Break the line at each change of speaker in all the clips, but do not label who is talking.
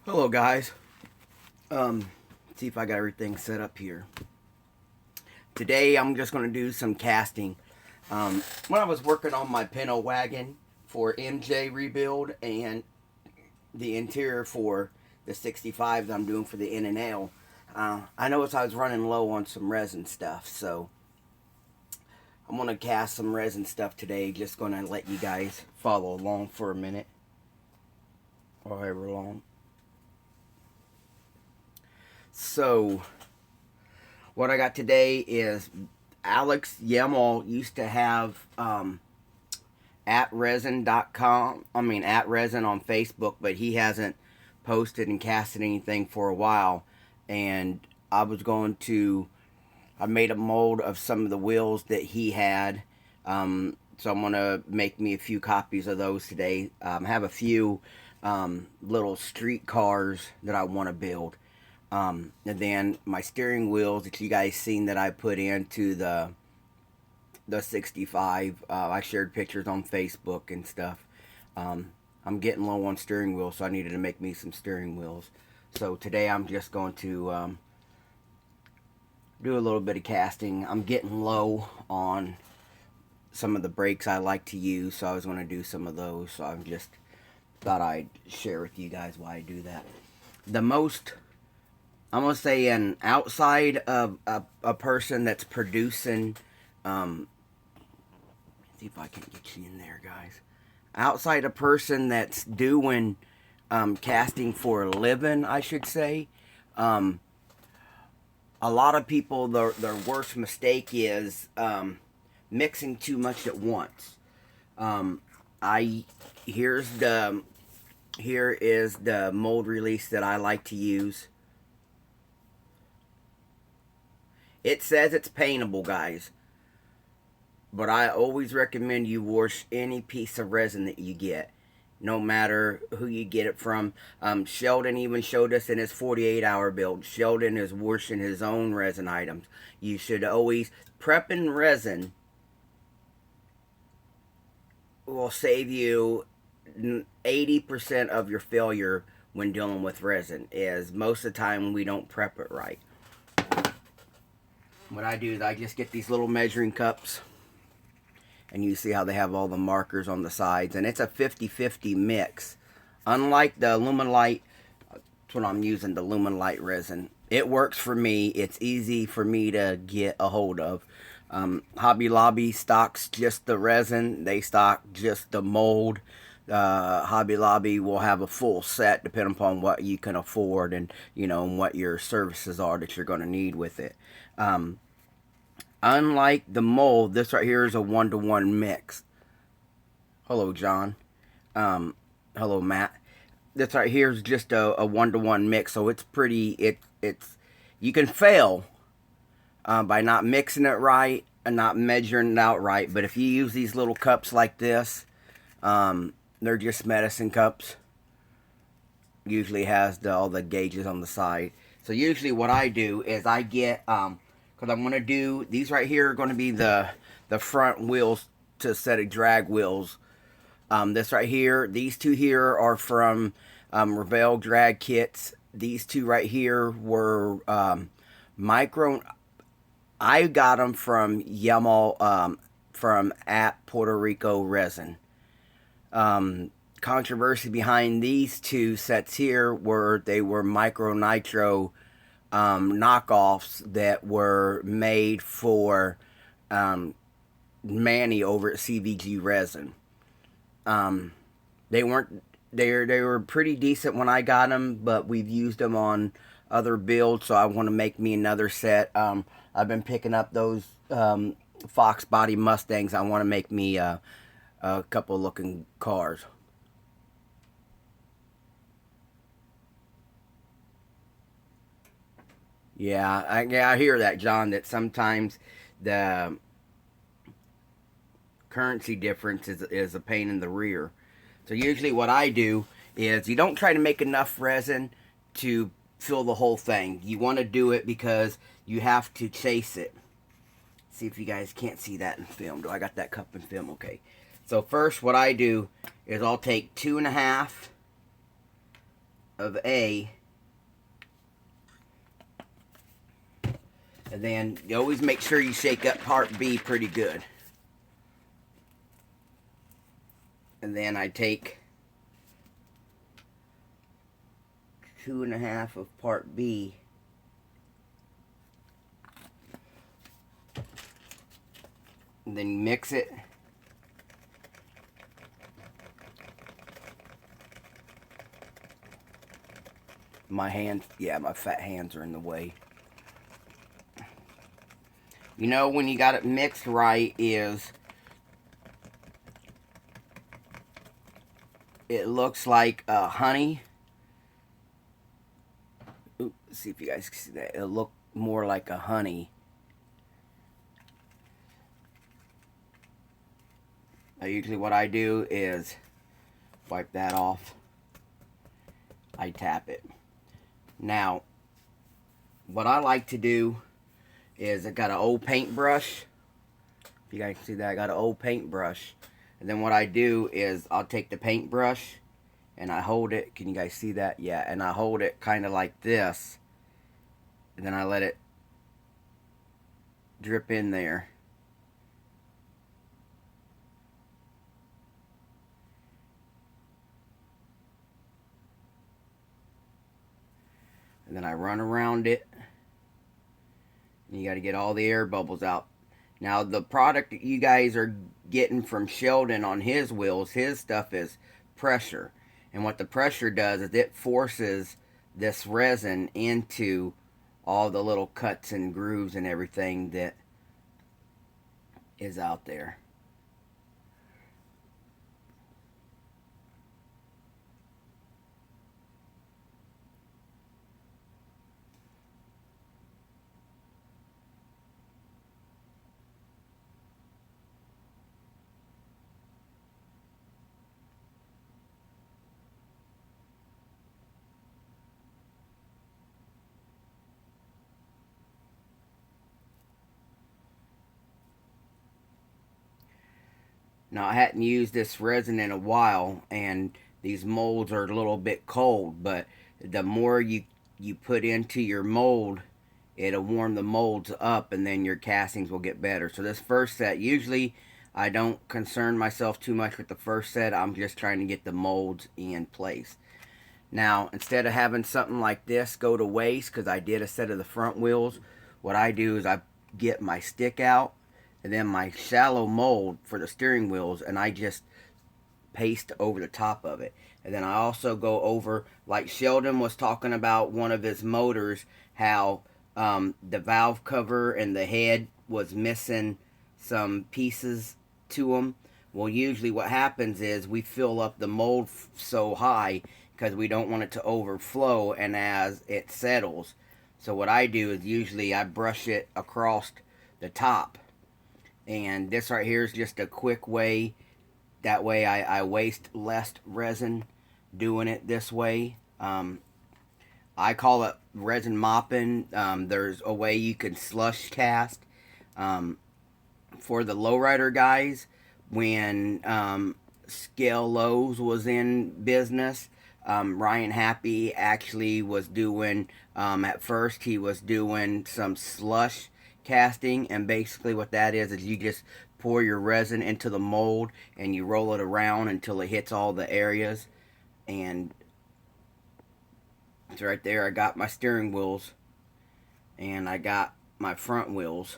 Hello guys. See if I got everything set up here. Today I'm just going to do some casting. When I was working on my Pinto wagon for MJ rebuild and the interior for the 65s I'm doing for the N&L, I noticed I was running low on some resin stuff, so I'm going to cast some resin stuff today. Just going to let you guys follow along for a minute, or however long. So, what I got today is Alex Yemel used to have at resin.com, at resin on Facebook, but he hasn't posted and casted anything for a while. And I made a mold of some of the wheels that he had. So I'm going to make me a few copies of those today. I have a few little street cars that I want to build. And then my steering wheels that you guys seen that I put into the 65. I shared pictures on Facebook and stuff. I'm getting low on steering wheels, so I needed to make me some steering wheels. So today I'm just going to do a little bit of casting. I'm getting low on some of the brakes I like to use, so I was going to do some of those. So I just thought I'd share with you guys why I do that. I'm going to say an outside of a person that's producing, see if I can get you in there, guys. Outside a person that's doing casting for a living, I should say. A lot of people, their worst mistake is mixing too much at once. Here is the mold release that I like to use. It says it's paintable, guys. But I always recommend you wash any piece of resin that you get, no matter who you get it from. Sheldon even showed us in his 48-hour build. Sheldon is washing his own resin items. You should always, prepping resin will save you 80% of your failure when dealing with resin, is most of the time we don't prep it right. What I do is I just get these little measuring cups, and you see how they have all the markers on the sides, and it's a 50-50 mix. Unlike the Luminlite, that's what I'm using, the Luminlite resin. It works for me. It's easy for me to get a hold of. Hobby Lobby stocks just the resin. They stock just the mold. Hobby Lobby will have a full set depending upon what you can afford and, and what your services are that you're going to need with it. Unlike the mold, this right here is a 1-to-1 mix. Hello, John. Hello, Matt. This right here is just a 1-to-1 mix, so it's pretty. It's you can fail by not mixing it right and not measuring it out right. But if you use these little cups like this, they're just medicine cups. Usually has all the gauges on the side. So usually what I do is I get because I'm going to do, these right here are going to be the front wheels to a set of drag wheels. This right here, these two here are from Revell drag kits. These two right here were micro. I got them from Yemel, from at Puerto Rico Resin. Controversy behind these two sets here were they were micro nitro knockoffs that were made for Manny over at CVG Resin. They were pretty decent when I got them, but we've used them on other builds, so I want to make me another set. I've been picking up those Fox Body Mustangs. I want to make me a couple looking cars. Yeah, I hear that, John, that sometimes the currency difference is a pain in the rear. So usually what I do is you don't try to make enough resin to fill the whole thing. You want to do it because you have to chase it. See if you guys can't see that in film. Do I got that cup in film? Okay. So first what I do is I'll take 2.5 of A. And then you always make sure you shake up part B pretty good. And then I take 2.5 of part B. And then mix it. My hands, yeah, my fat hands are in the way. You know when you got it mixed right is it looks like honey. Ooh, see if you guys can see that. It'll look more like a honey. Usually what I do is wipe that off. I tap it. Now, what I like to do is I got an old paintbrush. If you guys can see that, I got an old paintbrush. And then what I do is I'll take the paintbrush and I hold it. Can you guys see that? Yeah, and I hold it kind of like this. And then I let it drip in there. And then I run around it. And you got to get all the air bubbles out. Now, the product that you guys are getting from Sheldon on his wheels, his stuff is pressure. And what the pressure does is it forces this resin into all the little cuts and grooves and everything that is out there. Now, I hadn't used this resin in a while, and these molds are a little bit cold, but the more you put into your mold, it'll warm the molds up, and then your castings will get better. So this first set, usually I don't concern myself too much with the first set. I'm just trying to get the molds in place. Now, instead of having something like this go to waste, because I did a set of the front wheels, what I do is I get my stick out, and then my shallow mold for the steering wheels, and I just paste over the top of it. And then I also go over, like Sheldon was talking about one of his motors, how the valve cover and the head was missing some pieces to them. Well, usually what happens is we fill up the mold so high because we don't want it to overflow, and as it settles. So what I do is usually I brush it across the top. And this right here is just a quick way. That way I waste less resin doing it this way. I call it resin mopping. There's a way you can slush cast. For the lowrider guys, when Scale Lows was in business, Ryan Happy actually was doing, at first he was doing some slush casting, and basically what that is you just pour your resin into the mold and you roll it around until it hits all the areas. And it's right there. I got my steering wheels and I got my front wheels.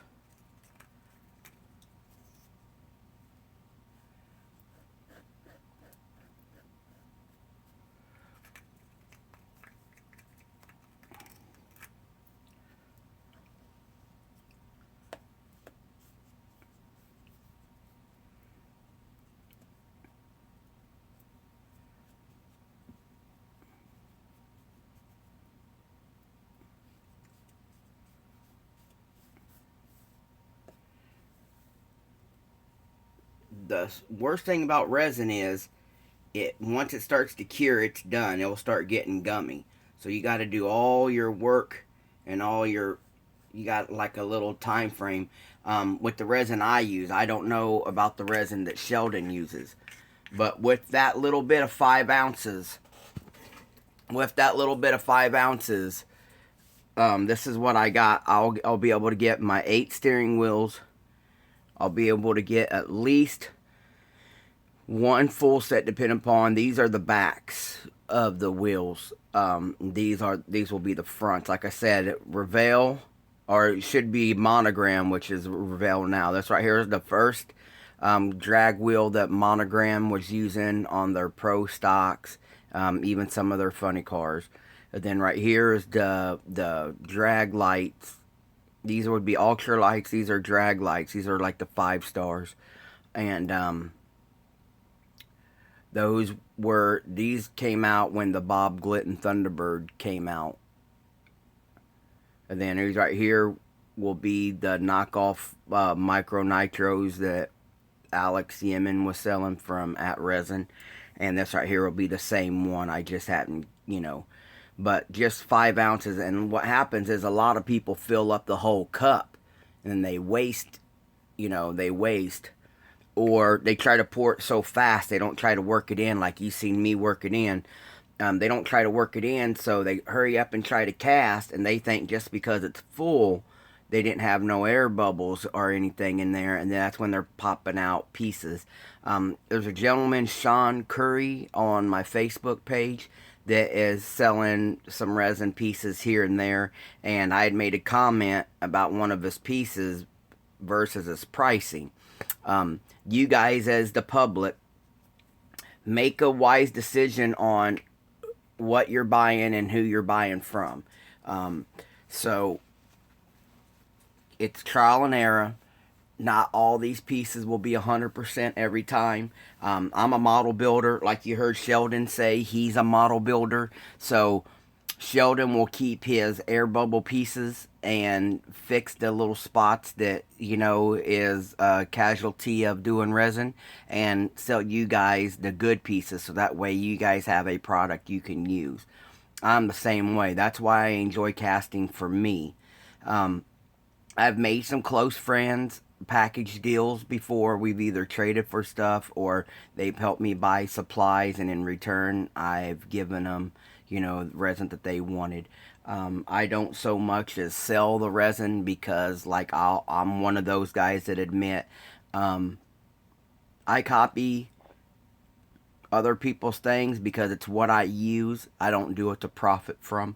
The worst thing about resin is it once it starts to cure, it's done. It will start getting gummy. So you got to do all your work and all your, you got like a little time frame. With the resin I use, I don't know about the resin that Sheldon uses, but with that little bit of 5 ounces, with that little bit of 5 ounces, this is what I got. I'll be able to get my 8 steering wheels. I'll be able to get at least one full set, depending upon, these are the backs of the wheels. These will be the fronts. Like I said, Revell, or it should be Monogram, which is Revell now. This right here is the first drag wheel that Monogram was using on their pro stocks, even some of their funny cars. And then right here is the drag lights. These would be ultra lights. These are drag lights. These are like the 5 stars. And these came out when the Bob Glidden Thunderbird came out. And then these right here will be the knockoff Micro Nitros that Alex Yemen was selling from At Resin. And this right here will be the same one. I just hadn't, but just 5 ounces. And what happens is a lot of people fill up the whole cup and then they waste, or they try to pour it so fast they don't try to work it in like you seen me work it in. They don't try to work it in, so they hurry up and try to cast, and they think just because it's full they didn't have no air bubbles or anything in there, and that's when they're popping out pieces. There's a gentleman, Sean Curry, on my Facebook page that is selling some resin pieces here and there, and I had made a comment about one of his pieces versus his pricing. You guys as the public, make a wise decision on what you're buying and who you're buying from. So it's trial and error. Not all these pieces will be 100% every time. I'm a model builder. Like you heard Sheldon say, he's a model builder. So Sheldon will keep his air bubble pieces and fix the little spots that, is a casualty of doing resin, and sell you guys the good pieces, so that way you guys have a product you can use. I'm the same way. That's why I enjoy casting for me. I've made some close friends package deals before. We've either traded for stuff or they've helped me buy supplies, and in return I've given them resin that they wanted. I don't so much as sell the resin, because I'm one of those guys that admit I copy other people's things because it's what I use. I don't do it to profit from.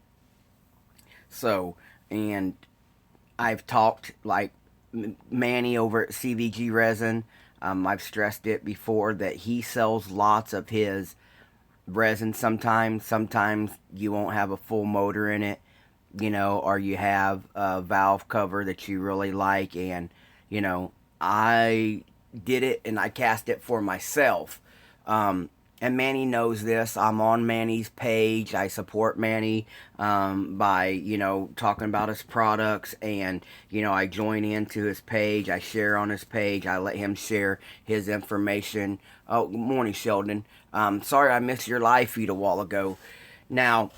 So, and I've talked like Manny over at CVG Resin. I've stressed it before that he sells lots of his resin. Sometimes you won't have a full motor in it, or you have a valve cover that you really like, and I did it and I cast it for myself. And Manny knows this. I'm on Manny's page. I support Manny by, talking about his products. And, I join into his page. I share on his page. I let him share his information. Oh, good morning, Sheldon. Sorry I missed your live feed a while ago. Now,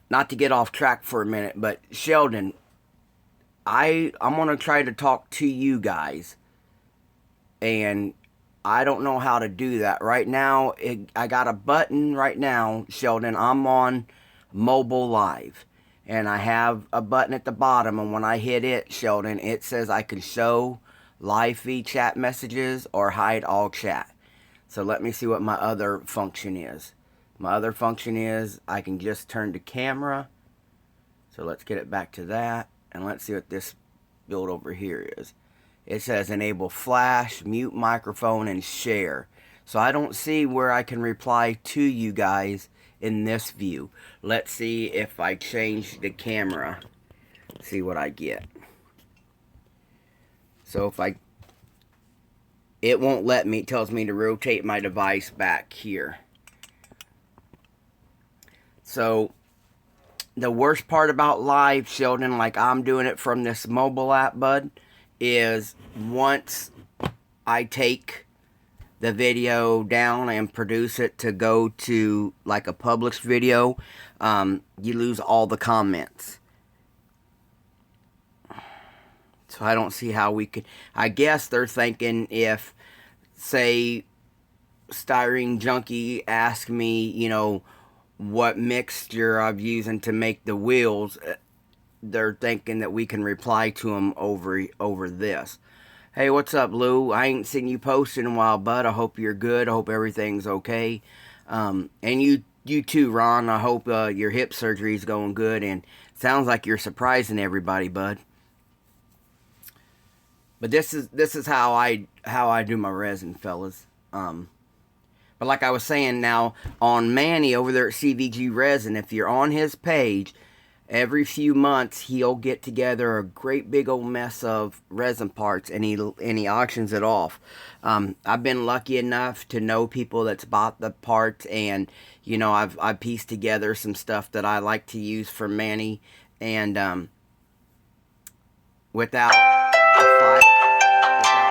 not to get off track for a minute, but Sheldon, I'm going to try to talk to you guys. And I don't know how to do that. Right now, I got a button right now, Sheldon. I'm on mobile live. And I have a button at the bottom. And when I hit it, Sheldon, it says I can show live feed chat messages or hide all chat. So let me see what my other function is. My other function is I can just turn to camera. So let's get it back to that. And let's see what this build over here is. It says enable flash, mute microphone, and share. So I don't see where I can reply to you guys in this view. Let's see if I change the camera. See what I get. So if it won't let me. It tells me to rotate my device back here. So the worst part about live, Sheldon, like I'm doing it from this mobile app, bud, is once I take the video down and produce it to go to like a published video, you lose all the comments. So I don't see how we could. I guess they're thinking if, say, Styrene Junkie asked me, what mixture I'm using to make the wheels, they're thinking that we can reply to them over this. Hey, what's up, Lou? I ain't seen you post in a while, bud. I hope you're good. I hope everything's okay. And you too, Ron. I hope your hip surgery is going good. And sounds like you're surprising everybody, bud. But this is how I do my resin, fellas. But like I was saying, now on Manny over there at CVG Resin, if you're on his page, every few months he'll get together a great big old mess of resin parts, and he auctions it off. I've been lucky enough to know people that's bought the parts, and I've pieced together some stuff that I like to use for Manny, and without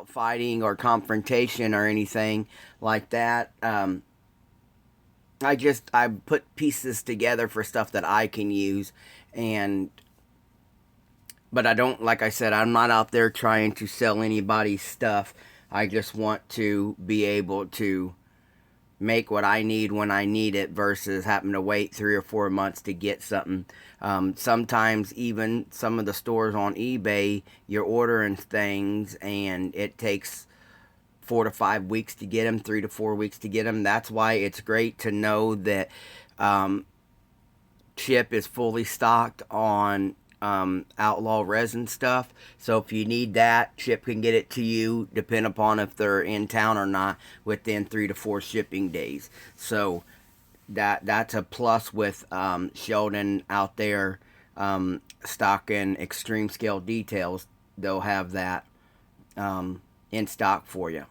fighting or confrontation or anything like that. I put pieces together for stuff that I can use, and but I don't, like I said, I'm not out there trying to sell anybody's stuff. I just want to be able to make what I need when I need it versus having to wait 3 or 4 months to get something. Sometimes even some of the stores on eBay, you're ordering things and it takes 4 to 5 weeks to get them, 3 to 4 weeks to get them. That's why it's great to know that Chip is fully stocked on Outlaw resin stuff. So if you need that, Chip can get it to you, depending upon if they're in town or not, within 3 to 4 shipping days. So that's a plus with Sheldon out there stocking extreme scale details. They'll have that in stock for you.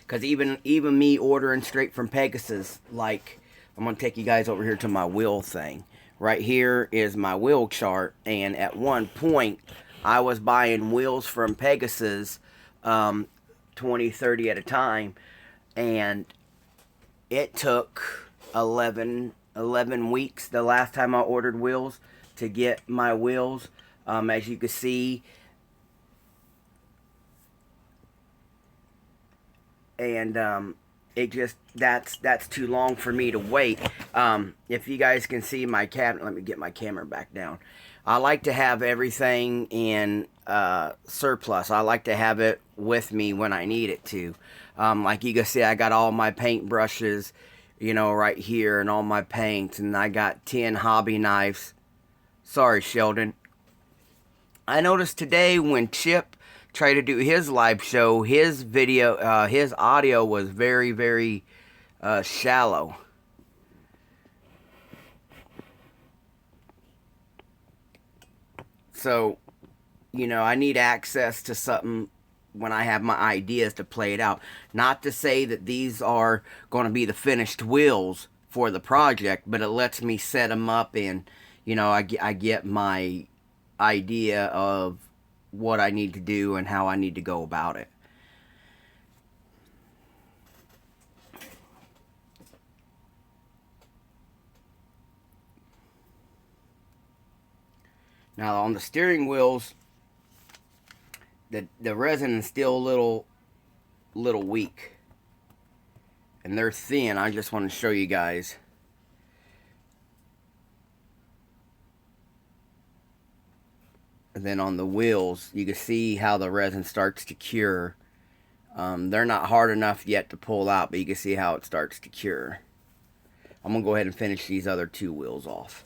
Because even me ordering straight from Pegasus, like, I'm going to take you guys over here to my wheel thing. Right here is my wheel chart, and at one point, I was buying wheels from Pegasus 20, 30 at a time, and it took 11 weeks the last time I ordered wheels to get my wheels. As you can see, and it just that's too long for me to wait. If you guys can see my cabinet, let me get my camera back down. I like to have everything in surplus. I like to have it with me when I need it to. Like you can see, I got all my paint brushes, right here, and all my paints, and I got 10 hobby knives. Sorry, Sheldon. I noticed today when Chip tried to do his live show, his video, his audio was very, very shallow. So, I need access to something when I have my ideas to play it out. Not to say that these are going to be the finished wheels for the project, but it lets me set them up, and, I get my idea of what I need to do and how I need to go about it. Now on the steering wheels, the resin is still a little weak, and they're thin. I just want to show you guys. And then on the wheels, you can see how the resin starts to cure. They're not hard enough yet to pull out, but you can see how it starts to cure. I'm going to go ahead and finish these other 2 wheels off.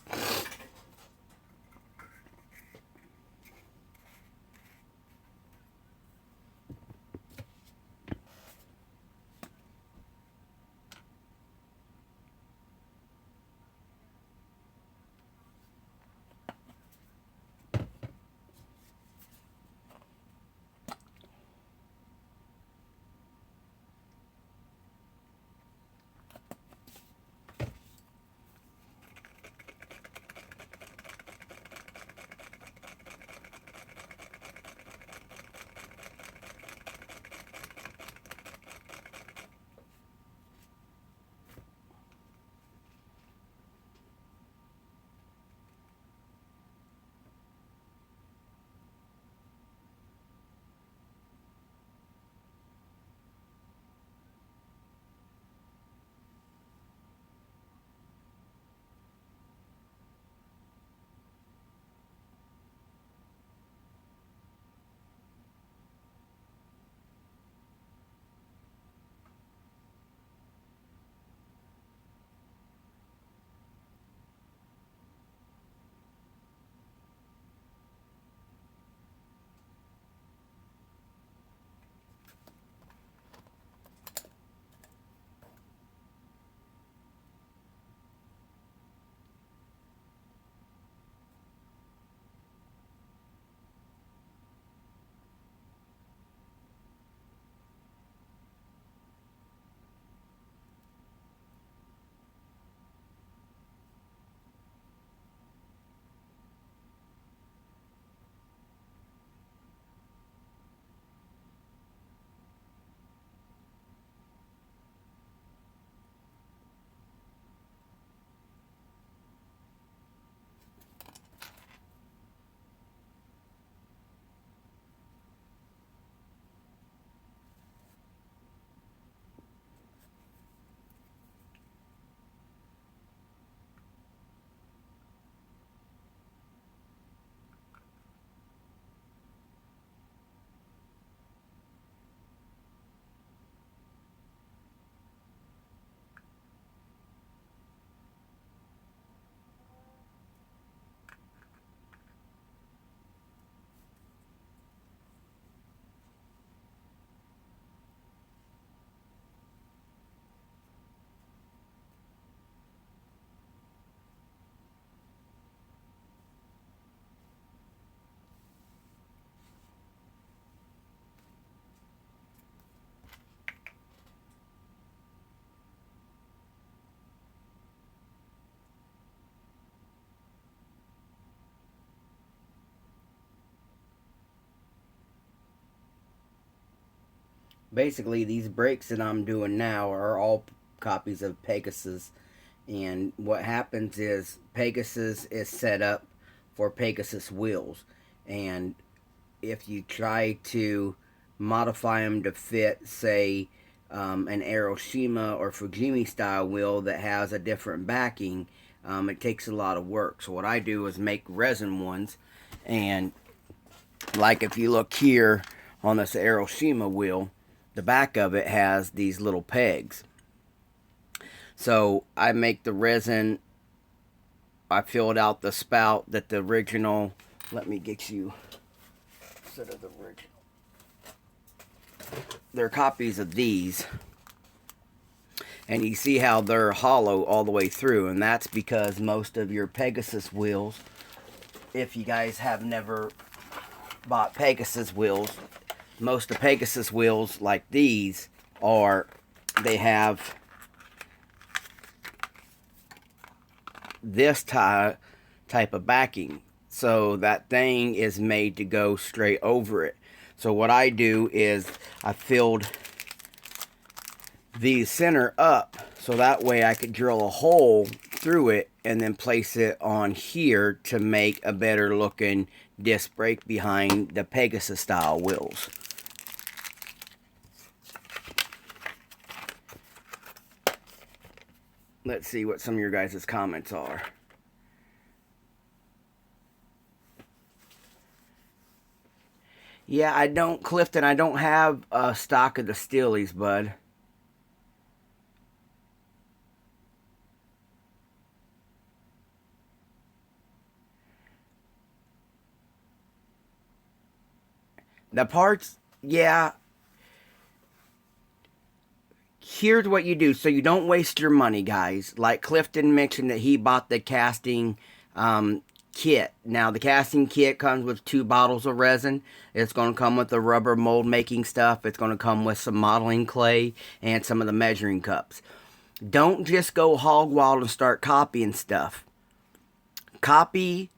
Basically, these brakes that I'm doing now are all copies of Pegasus. And what happens is Pegasus is set up for Pegasus wheels. And if you try to modify them to fit, say, an Aeroshima or Fujimi style wheel that has a different backing, it takes a lot of work. So what I do is make resin ones, and like if you look here on this Aeroshima wheel, the back of it has these little pegs. So I make the resin, I filled out the spout that the original, let me get you a set of the original. They're copies of these. And you see how they're hollow all the way through. And that's because most of your Pegasus wheels, if you guys have never bought Pegasus wheels, most of Pegasus wheels like these they have this type of backing. So that thing is made to go straight over it. So what I do is I filled the center up so that way I could drill a hole through it and then place it on here to make a better looking disc brake behind the Pegasus style wheels. Let's see what some of your guys' comments are. Yeah, I don't, Clifton, I don't have a stock of the Steelies, bud. The parts, yeah. Here's what you do so you don't waste your money, guys. Like Clifton mentioned that he bought the casting kit. Now, the casting kit comes with 2 bottles of resin. It's going to come with the rubber mold making stuff. It's going to come with some modeling clay and some of the measuring cups. Don't just go hog wild and start copying stuff. Copy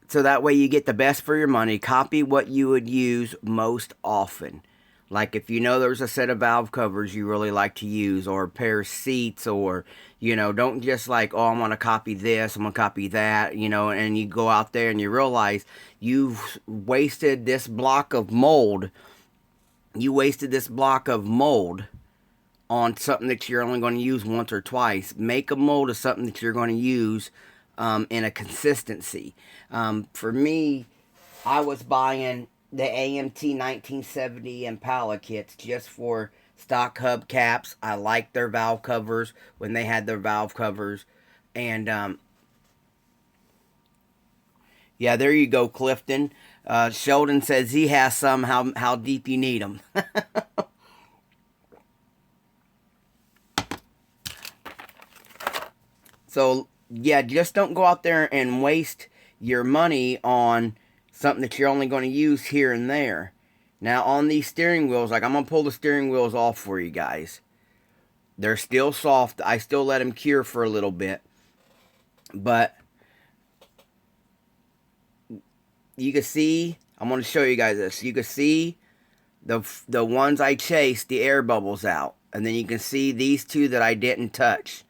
so that way you get the best for your money. Copy what you would use most often. Like if you know there's a set of valve covers you really like to use, or a pair of seats, or, you know, don't just like, oh, I'm going to copy this, I'm going to copy that, you know, and you go out there and you realize you've wasted this block of mold. You wasted this block of mold on something that you're only going to use once or twice. Make a mold of something that you're going to use in a consistency. For me, I was buying the AMT 1970 Impala kits just for stock hubcaps. I liked their valve covers when they had their valve covers. And yeah, there you go, Clifton. Sheldon says he has some. How deep you need them. So yeah, just don't go out there and waste your money on something that you're only going to use here and there. Now on these steering wheels, like I'm going to pull the steering wheels off for you guys. They're still soft. I still let them cure for a little bit. But you can see, I'm going to show you guys this. You can see the ones I chased, the air bubbles out. And then you can see these 2 that I didn't touch.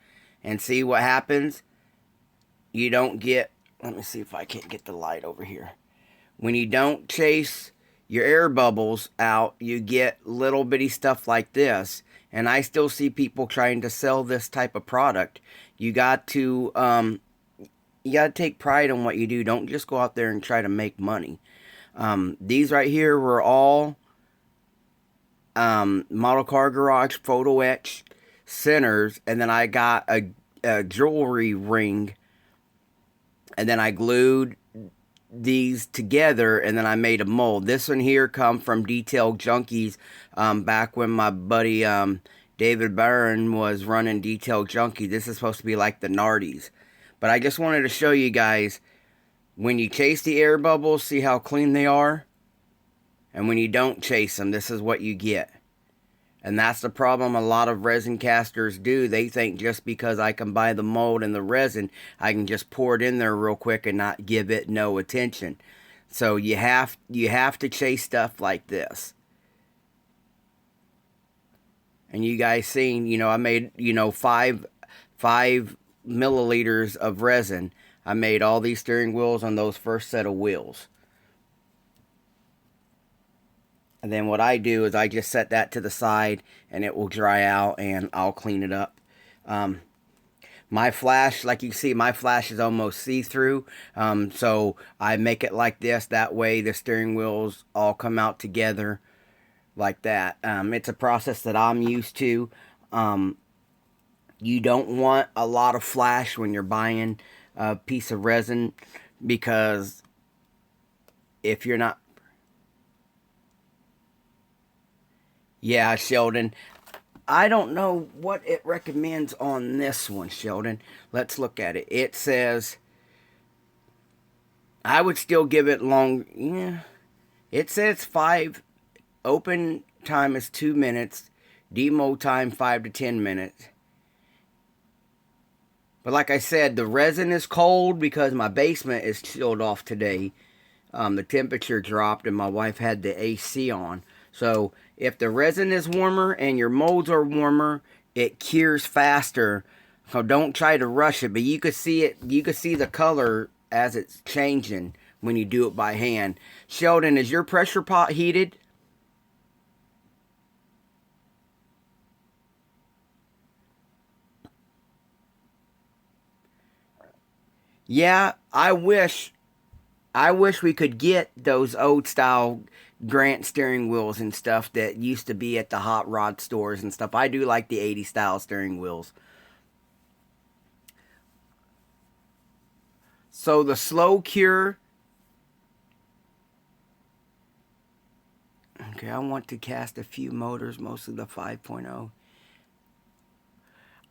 And see what happens? You don't get, let me see if I can't get the light over here. When you don't chase your air bubbles out, you get little bitty stuff like this. And I still see people trying to sell this type of product. You got to take pride in what you do. Don't just go out there and try to make money. These right here were all Model Car Garage photo etch centers, and then I got a jewelry ring, and then I glued these together, and then I made a mold. This one here come from Detail Junkies, back when my buddy David Barron was running Detail Junkie. This is supposed to be like the Nardies, but I just wanted to show you guys, when you chase the air bubbles, see how clean they are, and when you don't chase them, this is what you get. And that's the problem a lot of resin casters do. They think just because I can buy the mold and the resin, I can just pour it in there real quick and not give it no attention. So you have to chase stuff like this. And you guys seen, you know, I made, you know, five milliliters of resin. I made all these steering wheels on those first set of wheels. And then what I do is I just set that to the side and it will dry out and I'll clean it up. My flash, like you see, my flash is almost see-through. So I make it like this. That way the steering wheels all come out together like that. It's a process that I'm used to. You don't want a lot of flash when you're buying a piece of resin, because if you're not... Yeah, Sheldon. I don't know what it recommends on this one, Sheldon. Let's look at it. It says, I would still give it long. Yeah. It says 5. Open time is 2 minutes. Demo time 5 to 10 minutes. But like I said, the resin is cold because my basement is chilled off today. The temperature dropped and my wife had the AC on. So if the resin is warmer and your molds are warmer, it cures faster. So don't try to rush it. But you could see it. You could see the color as it's changing when you do it by hand. Sheldon, is your pressure pot heated? Yeah, I wish we could get those old style Grant steering wheels and stuff that used to be at the hot rod stores and stuff. I do like the 80 style steering wheels. So the slow cure. Okay, I want to cast a few motors, mostly the 5.0.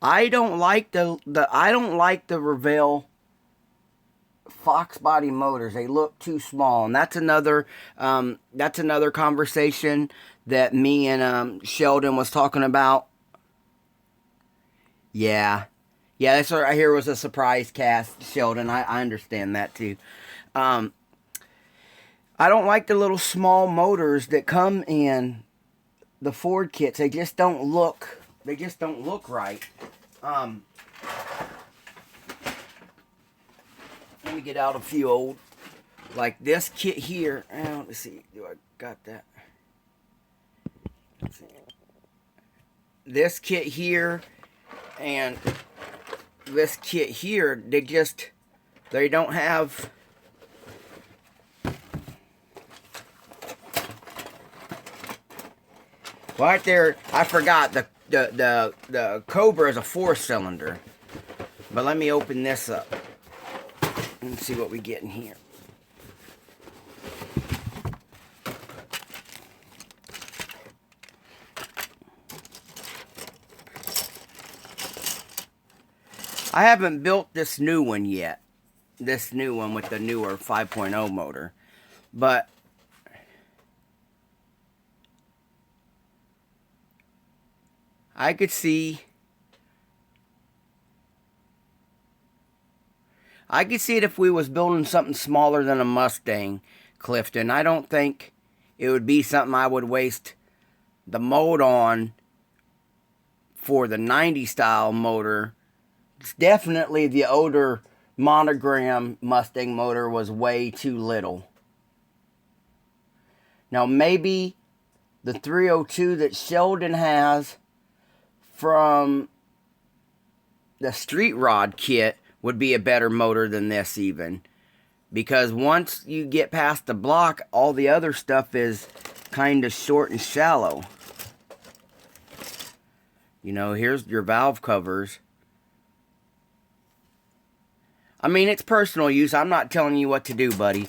I don't like the Revell Fox body motors. They look too small, and that's another conversation that me and Sheldon was talking about. Yeah, yeah, that's what I hear was a surprise cast, Sheldon. I understand that too. Um, I don't like the little small motors that come in the Ford kits. They just don't look. They just don't look right. Um, Let me get out a few old, like this kit here. Let's see, do I got that? Let's see. This kit here and this kit here, they don't have. Right there, I forgot the Cobra is a 4-cylinder. But let me open this up and see what we get in here. I haven't built this new one yet. This new one with the newer 5.0 motor. But I could see it if we was building something smaller than a Mustang, Clifton. I don't think it would be something I would waste the mold on for the 90 style motor. It's definitely the older Monogram Mustang motor was way too little. Now maybe the 302 that Sheldon has from the Street Rod kit would be a better motor than this even. Because once you get past the block, all the other stuff is kind of short and shallow. You know, here's your valve covers. I mean, it's personal use. I'm not telling you what to do, buddy.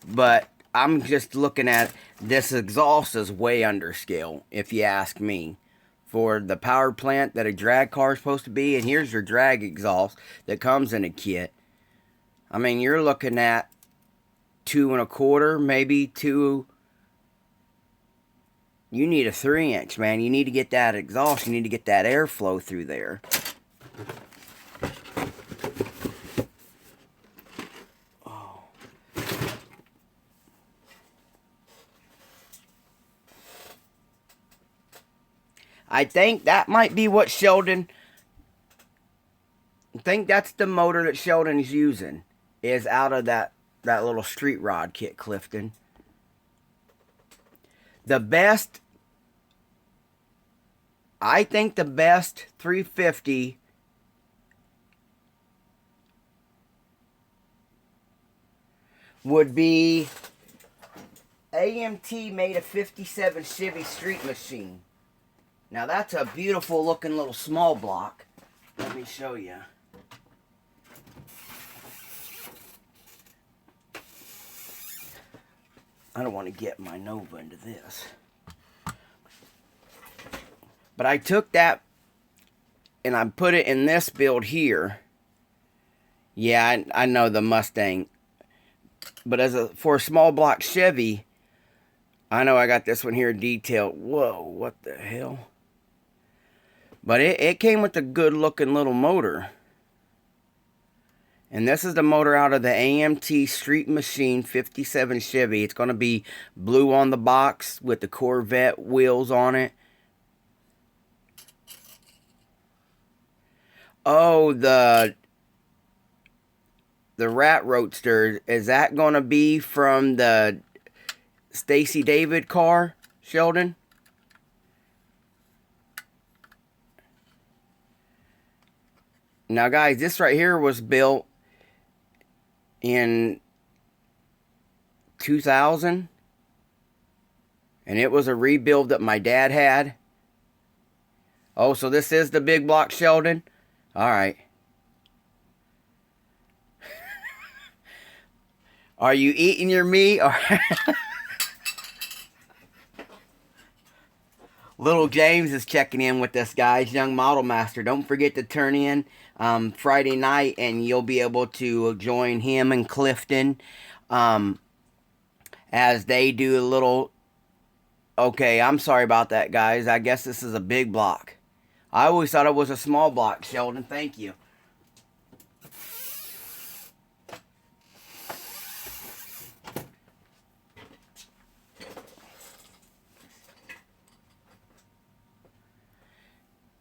But I'm just looking at this exhaust is way under scale, if you ask me. For the power plant that a drag car is supposed to be. And here's your drag exhaust that comes in a kit. I mean, you're looking at 2 1/4, maybe 2. You need a 3-inch, man. You need to get that exhaust. You need to get that airflow through there. I think that might be what Sheldon... I think that's the motor that Sheldon's using. Is out of that little street rod kit, Clifton. The best... I think the best 350... would be AMT made a 57 Chevy Street Machine. Now that's a beautiful looking little small block. Let me show you. I don't want to get my Nova into this. But I took that and I put it in this build here. Yeah, I know the Mustang. But for a small block Chevy, I know I got this one here detailed. Whoa, what the hell? But it came with a good looking little motor. And this is the motor out of the AMT Street Machine 57 Chevy. It's going to be blue on the box with the Corvette wheels on it. Oh, the Rat Roadster, is that going to be from the Stacy David car, Sheldon? Now, guys, this right here was built in 2000. And it was a rebuild that my dad had. Oh, so this is the big block, Sheldon? All right. Are you eating your meat? Or Little James is checking in with us, guys. Young Model Master. Don't forget to turn in Friday night, and you'll be able to join him and Clifton as they do a little... Okay, I'm sorry about that, guys. I guess this is a big block. I always thought it was a small block, Sheldon. Thank you.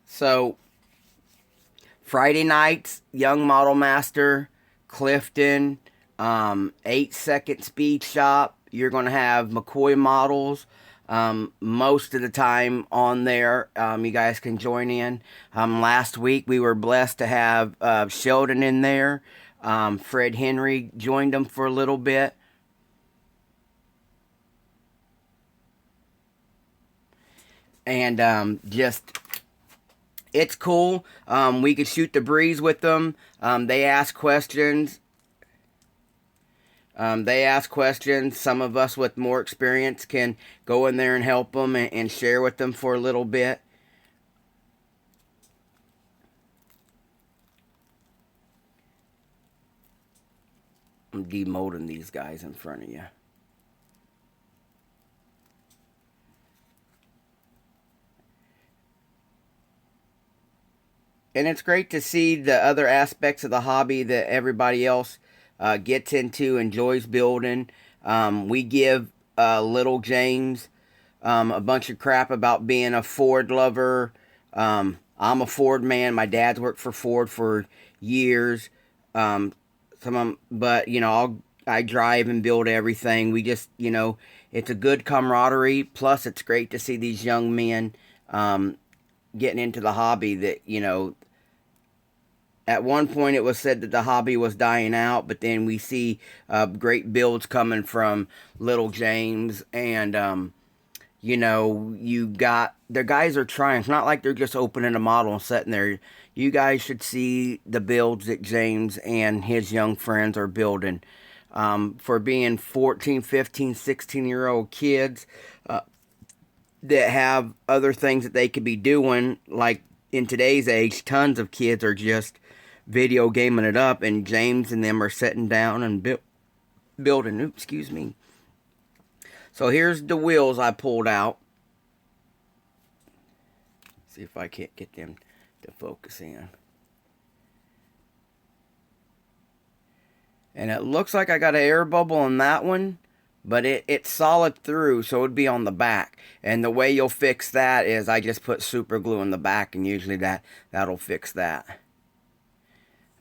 So, Friday nights, Young Model Master, Clifton, 8-second Speed Shop. You're going to have McCoy models most of the time on there. You guys can join in. Last week, we were blessed to have Sheldon in there. Fred Henry joined them for a little bit. And just... It's cool. We could shoot the breeze with them. They ask questions. Some of us with more experience can go in there and help them and share with them for a little bit. I'm demolding these guys in front of you. And it's great to see the other aspects of the hobby that everybody else gets into, enjoys building. We give Little James a bunch of crap about being a Ford lover. I'm a Ford man. My dad's worked for Ford for years. But, you know, I drive and build everything. We just, you know, it's a good camaraderie. Plus, it's great to see these young men getting into the hobby that, you know, at one point it was said that the hobby was dying out, but then we see great builds coming from Little James, and you know, the guys are trying. It's not like they're just opening a model and sitting there. You guys should see the builds that James and his young friends are building. For being 14, 15, 16-year-old kids that have other things that they could be doing, like in today's age, tons of kids are just video gaming it up, and James and them are sitting down and building. Oops, excuse me. So here's the wheels I pulled out. See if I can't get them to focus in. And it looks like I got an air bubble on that one, but it's solid through, so it'd be on the back. And the way you'll fix that is I just put super glue in the back, and usually that'll fix that.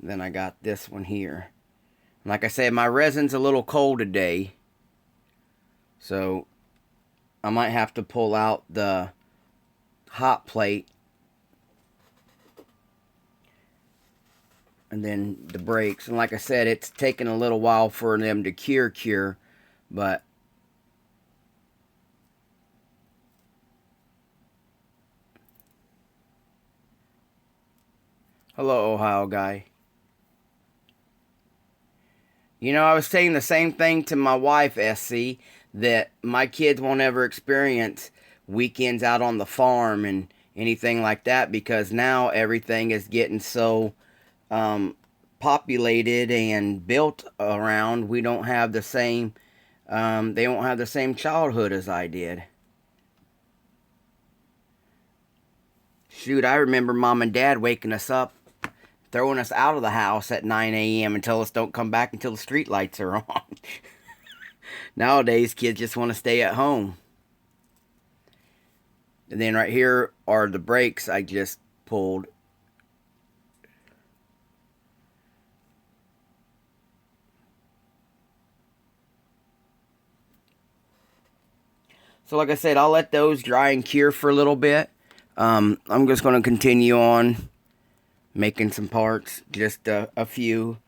And then I got this one here. Like I said, my resin's a little cold today, so I might have to pull out the hot plate and then the brakes. And like I said, it's taken a little while for them to cure, but hello, Ohio guy. You know, I was saying the same thing to my wife, SC, that my kids won't ever experience weekends out on the farm and anything like that, because now everything is getting so populated and built around. We don't have the same, they don't have the same childhood as I did. Shoot, I remember Mom and Dad waking us up, throwing us out of the house at 9 a.m. and tell us don't come back until the street lights are on. Nowadays, kids just want to stay at home. And then right here are the brakes I just pulled. So like I said, I'll let those dry and cure for a little bit. I'm just going to continue on making some parts, just a few.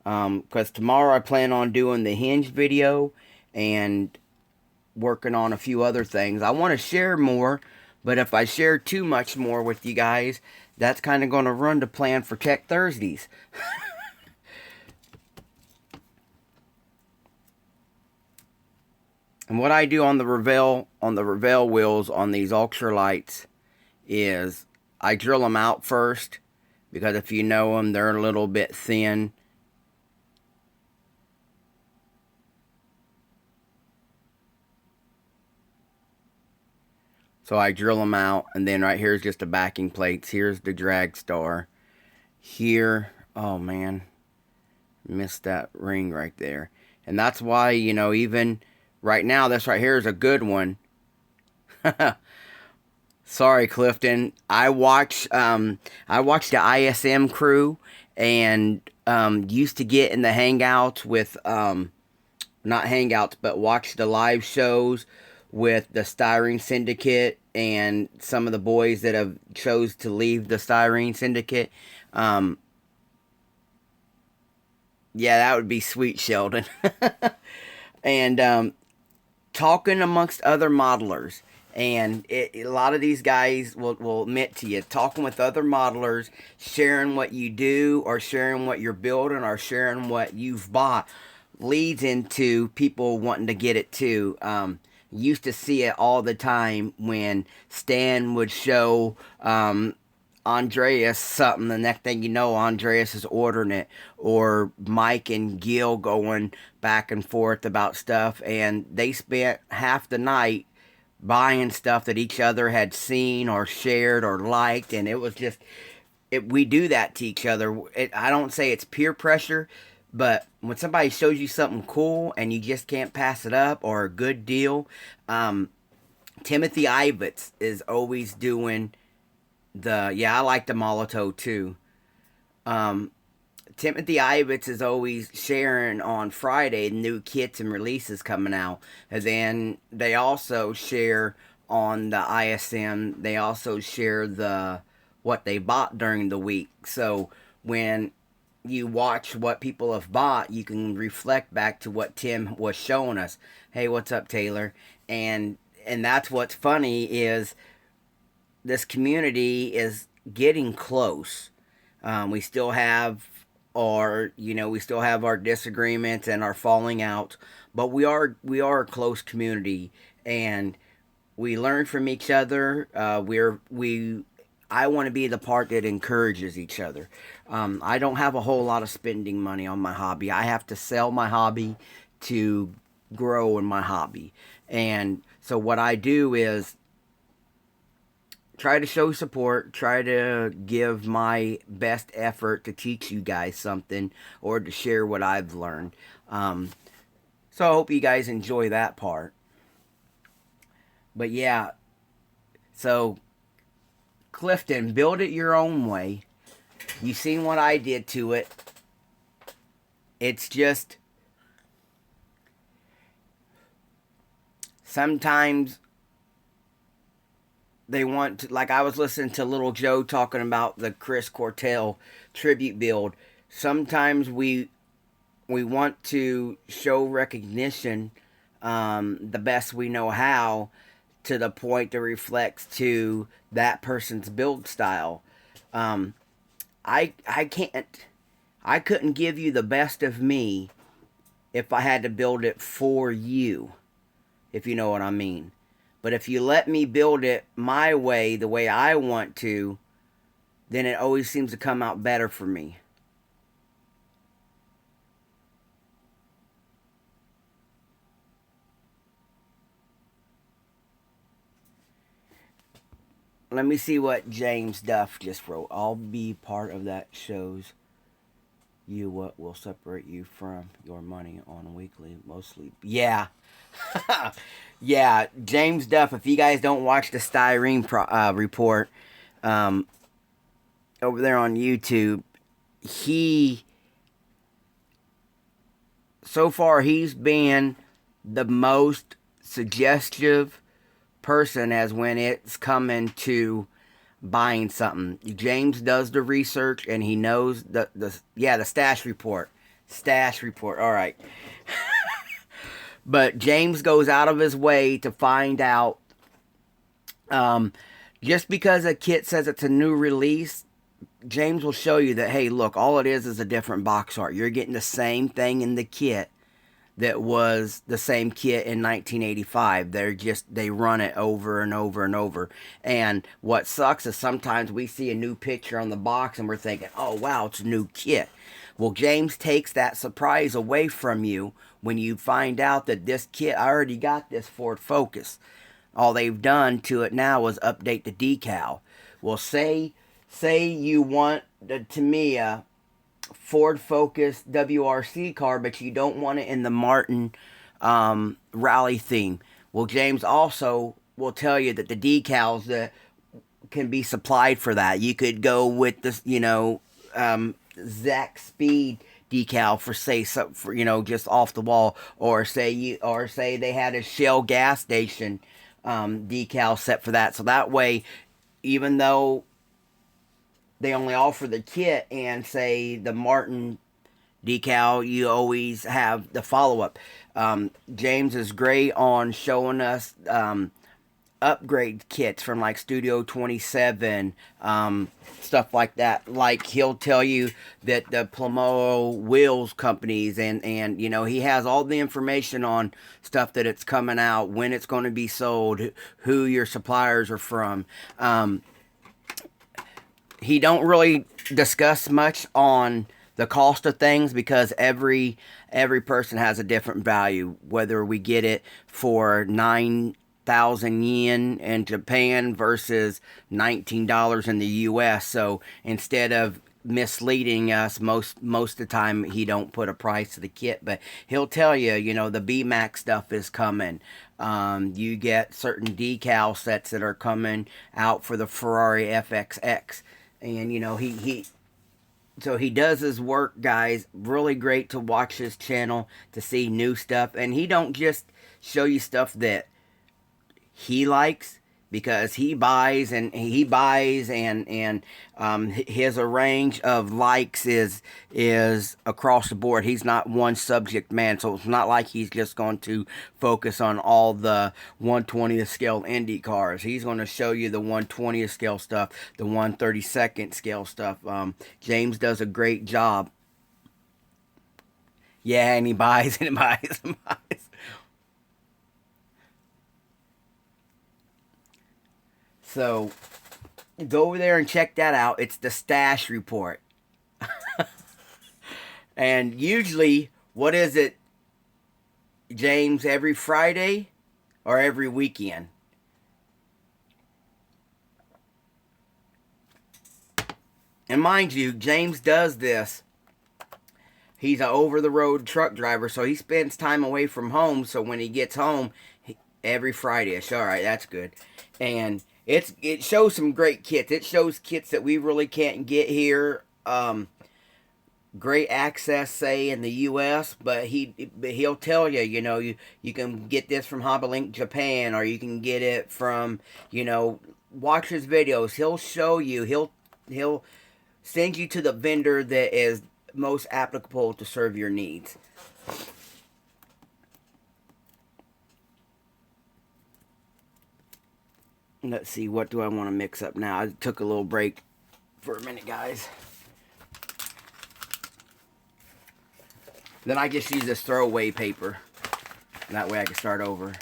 Because tomorrow I plan on doing the hinge video and working on a few other things. I want to share more, but if I share too much more with you guys, that's kind of going to run the plan for Tech Thursdays. And what I do on the Revell wheels on these ultralights is I drill them out first, because if you know them, they're a little bit thin. So I drill them out, and then right here is just the backing plates. Here's the drag star. Here, oh man, missed that ring right there. And that's why, you know, even right now, this right here is a good one. Sorry, Clifton. I watched the ISM crew, and used to get in the hangouts with not hangouts, but watch the live shows with the Styrene Syndicate and some of the boys that have chose to leave the Styrene Syndicate. Yeah, that would be sweet, Sheldon. And talking amongst other modelers. And a lot of these guys will admit to you, talking with other modelers, sharing what you do, or sharing what you're building, or sharing what you've bought, leads into people wanting to get it too. Used to see it all the time when Stan would show Andreas something. The next thing you know, Andreas is ordering it, or Mike and Gil going back and forth about stuff, and they spent half the night buying stuff that each other had seen or shared or liked. And it was just, we do that to each other. I don't say it's peer pressure, but when somebody shows you something cool and you just can't pass it up, or a good deal, Timothy Ivets is always doing I like the Molotov too. Timothy Ivets is always sharing on Friday new kits and releases coming out. And then they also share on the ISM, they also share what they bought during the week. So when you watch what people have bought, you can reflect back to what Tim was showing us. Hey, what's up, Taylor? And that's what's funny, is this community is getting close. We still have our disagreements and our falling out, but we are a close community, and we learn from each other. I want to be the part that encourages each other. I don't have a whole lot of spending money on my hobby. I have to sell my hobby to grow in my hobby. And so what I do is try to show support, try to give my best effort to teach you guys something, or to share what I've learned. So I hope you guys enjoy that part. But yeah, so Clifton, build it your own way. You seen what I did to it. It's just sometimes they want to, like I was listening to Little Joe talking about the Chris Cortell tribute build. Sometimes we want to show recognition the best we know how, to the point that reflects to that person's build style. Um, I can't, I couldn't give you the best of me if I had to build it for you, if you know what I mean. But if you let me build it my way, the way I want to, then it always seems to come out better for me. Let me see what James Duff just wrote. I'll be part of that shows you what will separate you from your money on weekly mostly. Yeah. Yeah, James Duff, if you guys don't watch the report um, over there on YouTube, he so far he's been the most suggestive person as when it's coming to buying something. James does the research and he knows the stash report. Stash report. All right. But James goes out of his way to find out um, just because a kit says it's a new release, James will show you that, hey, look, all it is a different box art. You're getting the same thing in the kit that was the same kit in 1985. They run it over and over and over. And what sucks is sometimes we see a new picture on the box and we're thinking, oh wow, it's a new kit. Well, James takes that surprise away from you when you find out that this kit, I already got this Ford Focus. All they've done to it now is update the decal. Well, say you want the Tamiya Ford Focus WRC car, but you don't want it in the Martin rally theme. Well, James also will tell you that the decals that can be supplied for that. You could go with this, Zach Speed decal for say something for just off the wall, or say they had a Shell gas station decal set for that. So that way, even though they only offer the kit and say the Martin decal, you always have the follow up. James is great on showing us upgrade kits from like Studio 27, stuff like that. Like he'll tell you that the Plamo Wheels companies and he has all the information on stuff that it's coming out, when it's going to be sold, who your suppliers are from. He don't really discuss much on the cost of things because every person has a different value. Whether we get it for 9,000 yen in Japan versus $19 in the U.S. So instead of misleading us, most of the time he don't put a price to the kit, but he'll tell you, the BMAX stuff is coming. You get certain decal sets that are coming out for the Ferrari FXX. And he does his work, guys. Really great to watch his channel to see new stuff, and he don't just show you stuff that he likes, because he buys and his range of likes is across the board. He's not one subject man, so it's not like he's just going to focus on all the 1/20th scale Indy cars. He's going to show you the 1/20th scale stuff, the 1/32nd scale stuff. James does a great job. Yeah, and he buys and buys and buys. So go over there and check that out. It's the stash report. And usually, what is it, James, every Friday or every weekend? And mind you, James does this. he's an over-the-road truck driver, so he spends time away from home. So when he gets home, every Friday, all right, that's good. And it shows some great kits. It shows kits that we really can't get here. Great access, say, in the U.S., but he'll tell you, you can get this from Hobbylink Japan, or you can get it from, watch his videos. He'll show you. He'll send you to the vendor that is most applicable to serve your needs. Let's see, what do I want to mix up now? I took a little break for a minute, guys. Then I just use this throwaway paper. And that way I can start over.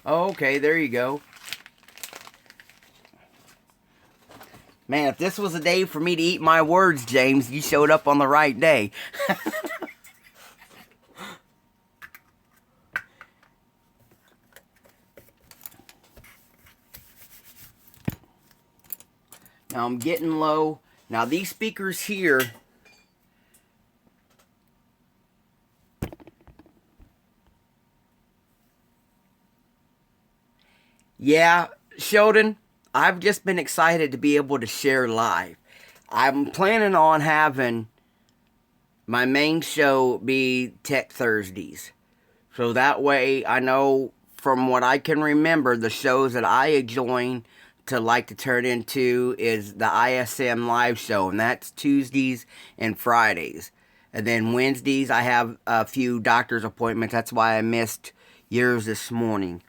Oh, okay, there you go. Man, if this was a day for me to eat my words, James, you showed up on the right day. Now I'm getting low. Now these speakers here, yeah, Sheldon, I've just been excited to be able to share live. I'm planning on having my main show be Tech Thursdays. So that way I know, from what I can remember, the shows that I join to like to turn into is the ISM live show, and that's Tuesdays and Fridays. And then Wednesdays I have a few doctor's appointments. That's why I missed yours this morning.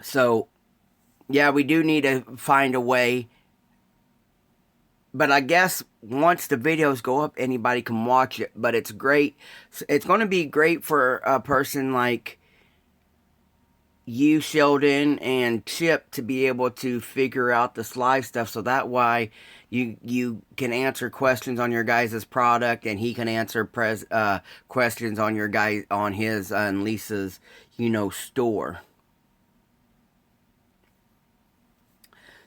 So yeah, we do need to find a way. But I guess once the videos go up, anybody can watch it. But it's great. It's going to be great for a person like you, Sheldon, and Chip to be able to figure out this live stuff. So that way you can answer questions on your guys' product, and he can answer questions on your guys on his and Lisa's, store.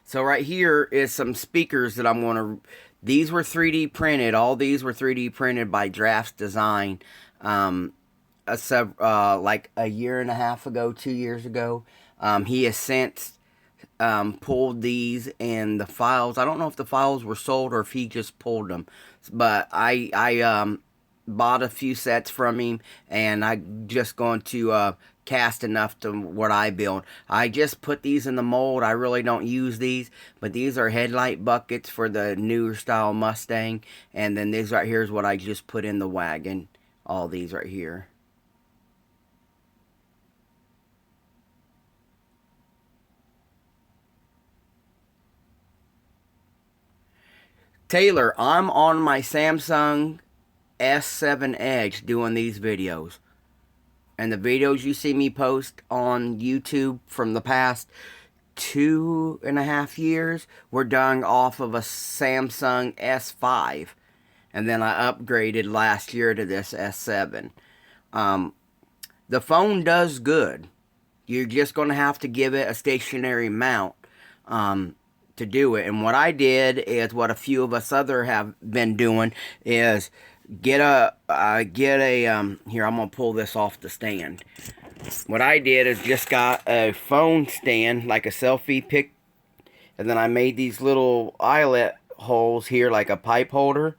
So right here is some speakers that I'm going to... These were 3D printed. All these were 3D printed by Drafts Design. Like a year and a half ago, 2 years ago. He has since pulled these and the files. I don't know if the files were sold or if he just pulled them. But I bought a few sets from him, and I'm just going to... cast enough to what I build. I just put these in the mold. I really don't use these, but these are headlight buckets for the newer style Mustang, and then this right here is what I just put in the wagon. All these right here. Taylor, I'm on my Samsung S7 Edge doing these videos. And the videos you see me post on YouTube from the past 2.5 years were done off of a Samsung S5. And then I upgraded last year to this S7. The phone does good. You're just going to have to give it a stationary mount to do it. And what I did is what a few of us other have been doing is... Get a here, I'm gonna pull this off the stand. What I did is just got a phone stand, like a selfie pic, and then I made these little eyelet holes here, like a pipe holder,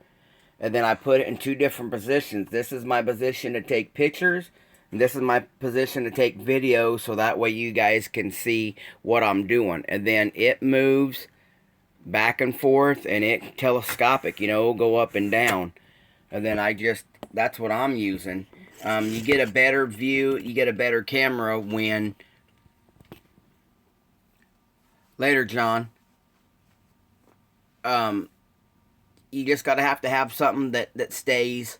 and then I put it in 2 different positions. This is my position to take pictures, and this is my position to take videos, so that way you guys can see what I'm doing. And then it moves back and forth, and it's telescopic, it'll go up and down. And then that's what I'm using. You get a better view, you get a better camera when... Later, John. You just gotta have to have something that stays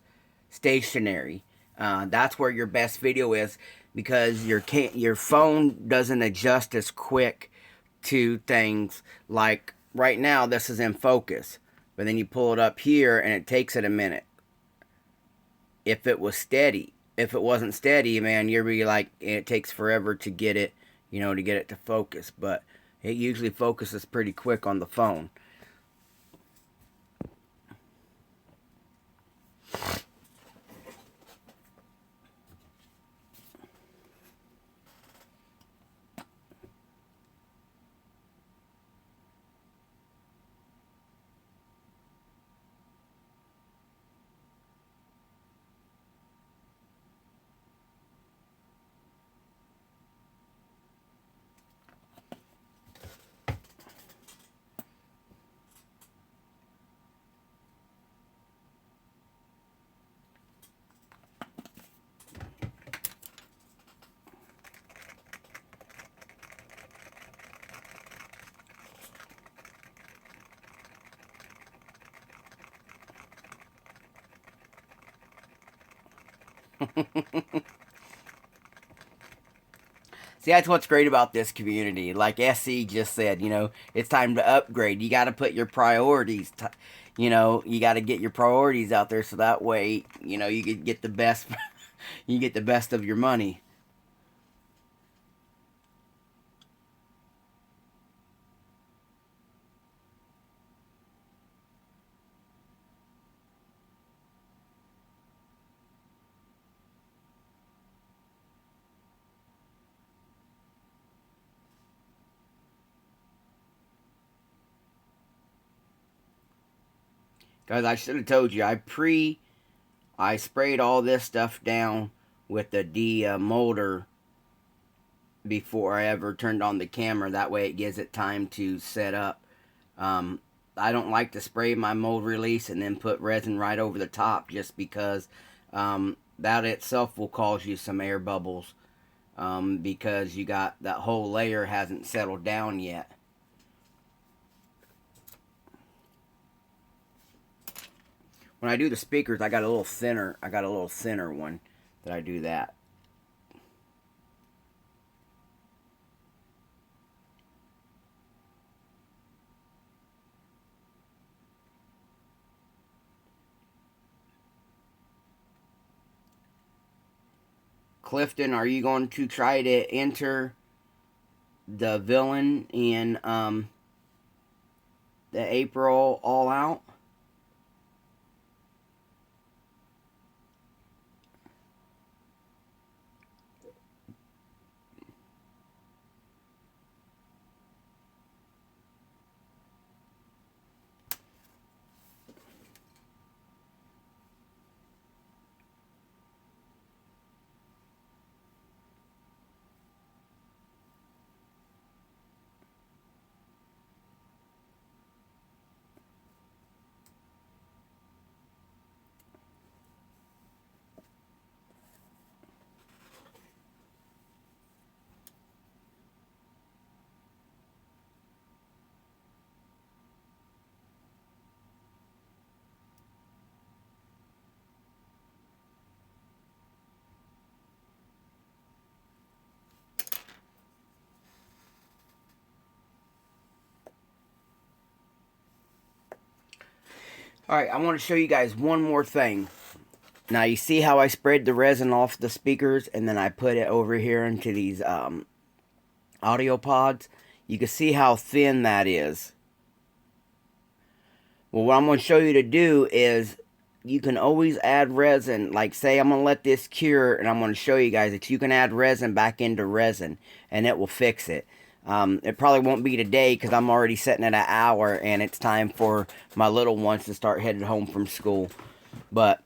stationary. That's where your best video is, because your phone doesn't adjust as quick to things. Like right now, this is in focus. But then you pull it up here, and it takes it a minute. If it was steady. If it wasn't steady, man, you'd be like, it takes forever to get it, to get it to focus. But it usually focuses pretty quick on the phone. See, that's what's great about this community. Like SC just said, you know, it's time to upgrade. You got to put your priorities, you know, you got to get your priorities out there so that way, you know, you can get the best, you get the best of your money. Guys, I should have told you, I sprayed all this stuff down with the demolder before I ever turned on the camera. That way it gives it time to set up. Um, I don't like to spray my mold release and then put resin right over the top just because that itself will cause you some air bubbles because you got that whole layer hasn't settled down yet. When I do the speakers, I got a little thinner. I got a little thinner one that I do that. Clifton, are you going to try to enter the villain in the April All Out? Alright, I want to show you guys one more thing. Now you see how I sprayed the resin off the speakers and then I put it over here into these audio pods? You can see how thin that is. Well, what I'm going to show you to do is you can always add resin. Like say I'm going to let this cure and I'm going to show you guys that you can add resin back into resin and it will fix it. It probably won't be today because I'm already sitting at an hour and it's time for my little ones to start headed home from school. But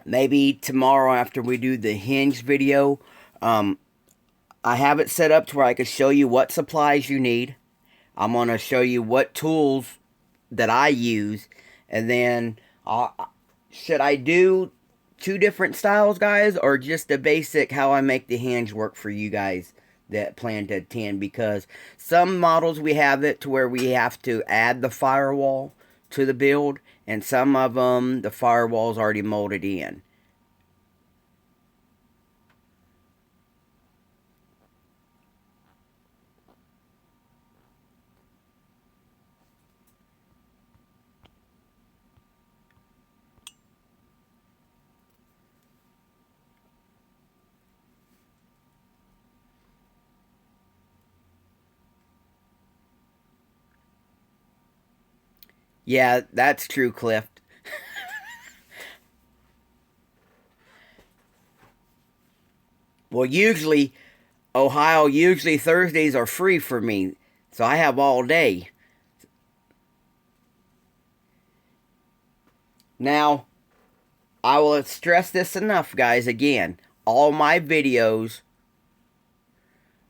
maybe tomorrow after we do the hinge video, I have it set up to where I can show you what supplies you need. I'm going to show you what tools that I use. And then, should I do 2 different styles, guys? Or just the basic how I make the hinge work for you guys that plan to attend? Because some models we have it to where we have to add the firewall to the build. And some of them, the firewall is already molded in. Yeah, that's true, Cliff. Well, usually, usually Thursdays are free for me. So I have all day. Now, I will stress this enough, guys. Again, all my videos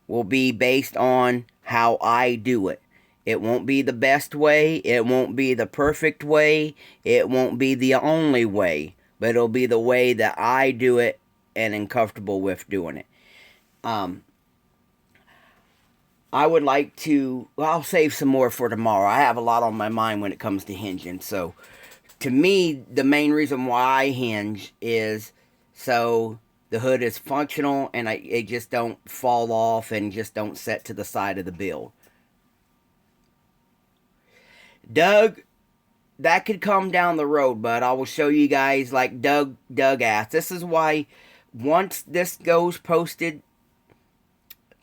will be based on how I do it. It won't be the best way. It won't be the perfect way. It won't be the only way. But it'll be the way that I do it and am comfortable with doing it. I would like to... Well, I'll save some more for tomorrow. I have a lot on my mind when it comes to hinging. So, to me, the main reason why I hinge is so the hood is functional and it just don't fall off and just don't set to the side of the build. Doug, that could come down the road, but I will show you guys like Doug asked. This is why once this goes posted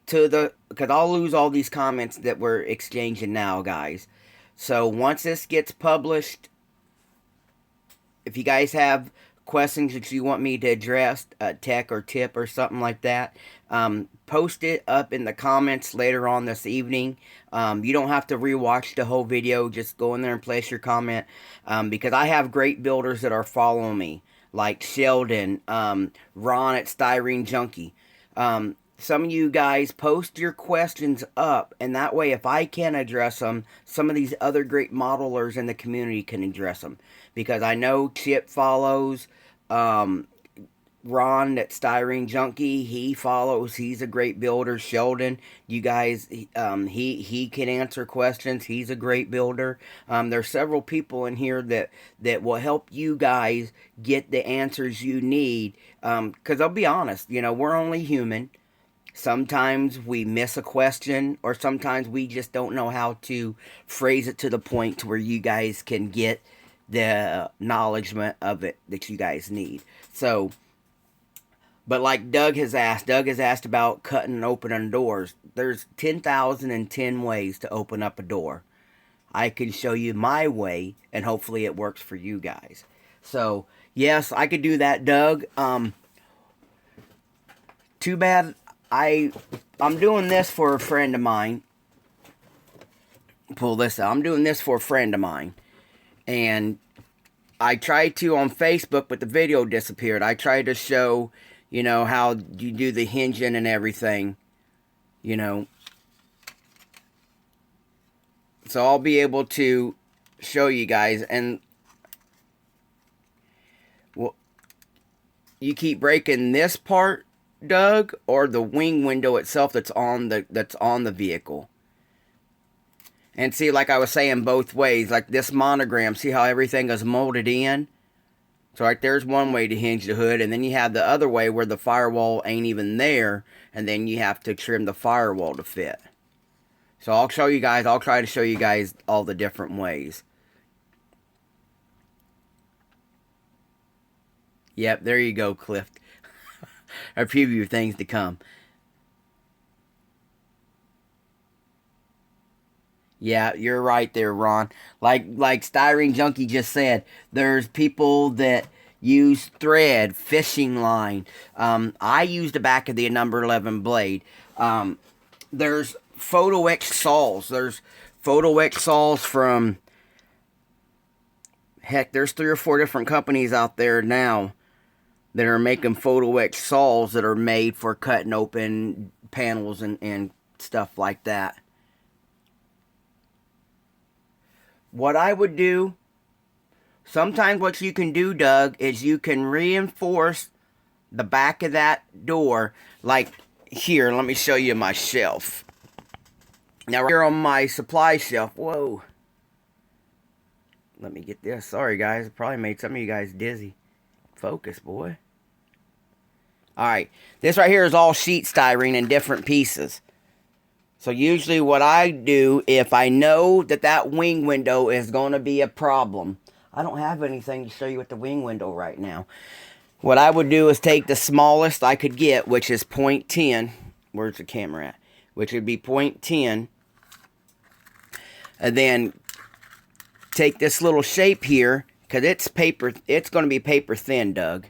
to the, because I'll lose all these comments that we're exchanging now, guys. So once this gets published, if you guys have questions that you want me to address, tech or tip or something like that, post it up in the comments later on this evening. You don't have to rewatch the whole video. Just go in there and place your comment, because I have great builders that are following me, like Sheldon, Ron at Styrene Junkie. Some of you guys post your questions up, and that way if I can address them, some of these other great modelers in the community can address them. Because I know Chip follows, Ron at Styrene Junkie, he follows, he's a great builder. Sheldon, you guys, he can answer questions, he's a great builder. There's several people in here that will help you guys get the answers you need, because I'll be honest, we're only human. Sometimes we miss a question, or sometimes we just don't know how to phrase it to the point to where you guys can get the acknowledgement of it that you guys need. So, but like Doug has asked about cutting and opening doors. There's 10,010 ways to open up a door. I can show you my way, and hopefully it works for you guys. So, yes, I could do that, Doug. Too bad I'm doing this for a friend of mine. Pull this out. I'm doing this for a friend of mine. And I tried to on Facebook, but the video disappeared. I tried to show, how you do the hinging and everything. So I'll be able to show you guys. And well, you keep breaking this part, Doug, or the wing window itself that's on the vehicle. And see, like I was saying, both ways, like this monogram, see how everything is molded in? So right there's one way to hinge the hood, and then you have the other way where the firewall ain't even there, and then you have to trim the firewall to fit. So I'll try to show you guys all the different ways. Yep, there you go, Cliff. A preview of things to come. Yeah, you're right there, Ron. Like Styrene Junkie just said, there's people that use thread, fishing line. I use the back of the number 11 blade. There's PhotoX saws. There's PhotoX saws from, heck, there's 3 or 4 different companies out there now that are making PhotoX saws that are made for cutting open panels and stuff like that. What I would do, sometimes what you can do, Doug, is you can reinforce the back of that door. Like here, let me show you my shelf. Now right here on my supply shelf, whoa. Let me get this. Sorry guys, it probably made some of you guys dizzy. Focus, boy. Alright, this right here is all sheet styrene in different pieces. So usually what I do, if I know that wing window is going to be a problem, I don't have anything to show you with the wing window right now. What I would do is take the smallest I could get, which is 0.10. Where's the camera at? Which would be 0.10. And then take this little shape here, because it's going to be paper thin, Doug.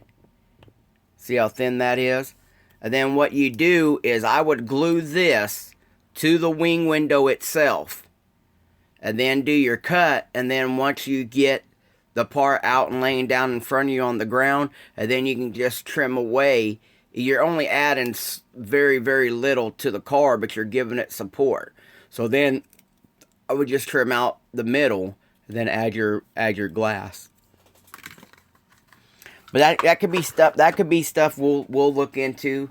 See how thin that is? And then what you do is I would glue this to the wing window itself, and then do your cut. And then once you get the part out and laying down in front of you on the ground, and then you can just trim away. You're only adding very, very little to the car, but you're giving it support. So then I would just trim out the middle, and then add your glass. But that could be stuff. That could be stuff we'll look into.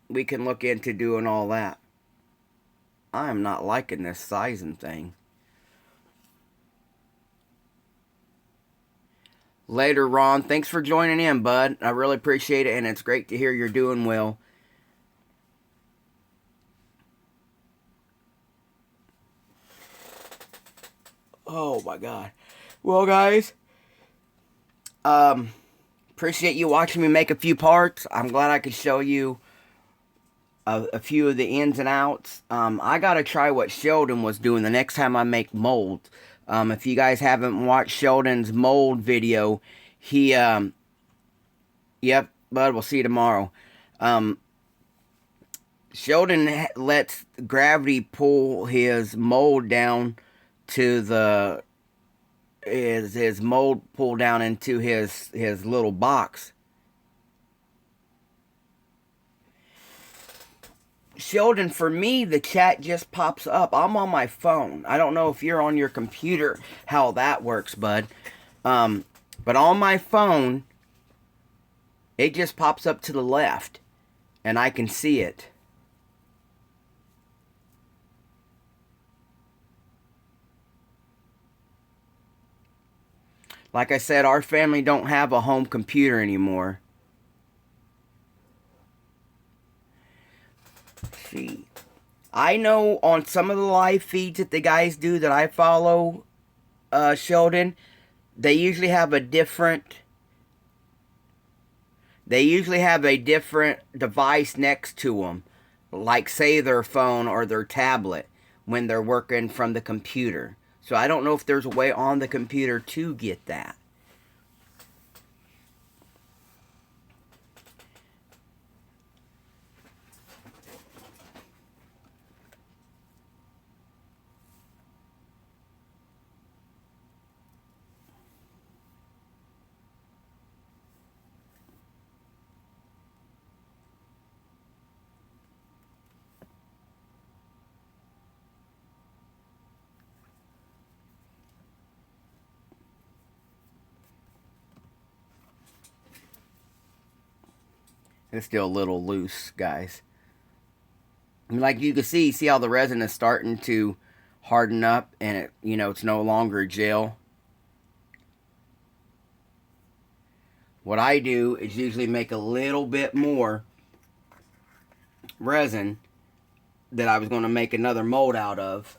We can look into doing all that. I am not liking this sizing thing. Later, Ron. Thanks for joining in, bud. I really appreciate it, and it's great to hear you're doing well. Oh my God. Well, guys, um, appreciate you watching me make a few parts. I'm glad I could show you a few of the ins and outs. I gotta try what Sheldon was doing the next time I make molds. If you guys haven't watched Sheldon's mold video, he, yep, bud, we'll see you tomorrow. Um, Sheldon lets gravity pull his mold down to the his mold pull down into his little box. Sheldon, for me, the chat just pops up. I'm on my phone. I don't know if you're on your computer, how that works, bud. Um, but on my phone, it just pops up to the left, and I can see it. Like I said, our family don't have a home computer anymore. See, I know on some of the live feeds that the guys do that I follow, Sheldon, they usually have a different device next to them, like say their phone or their tablet when they're working from the computer. So I don't know if there's a way on the computer to get that. It's still a little loose, guys. Like you can see how the resin is starting to harden up, and it's no longer gel. What I do is usually make a little bit more resin that I was going to make another mold out of.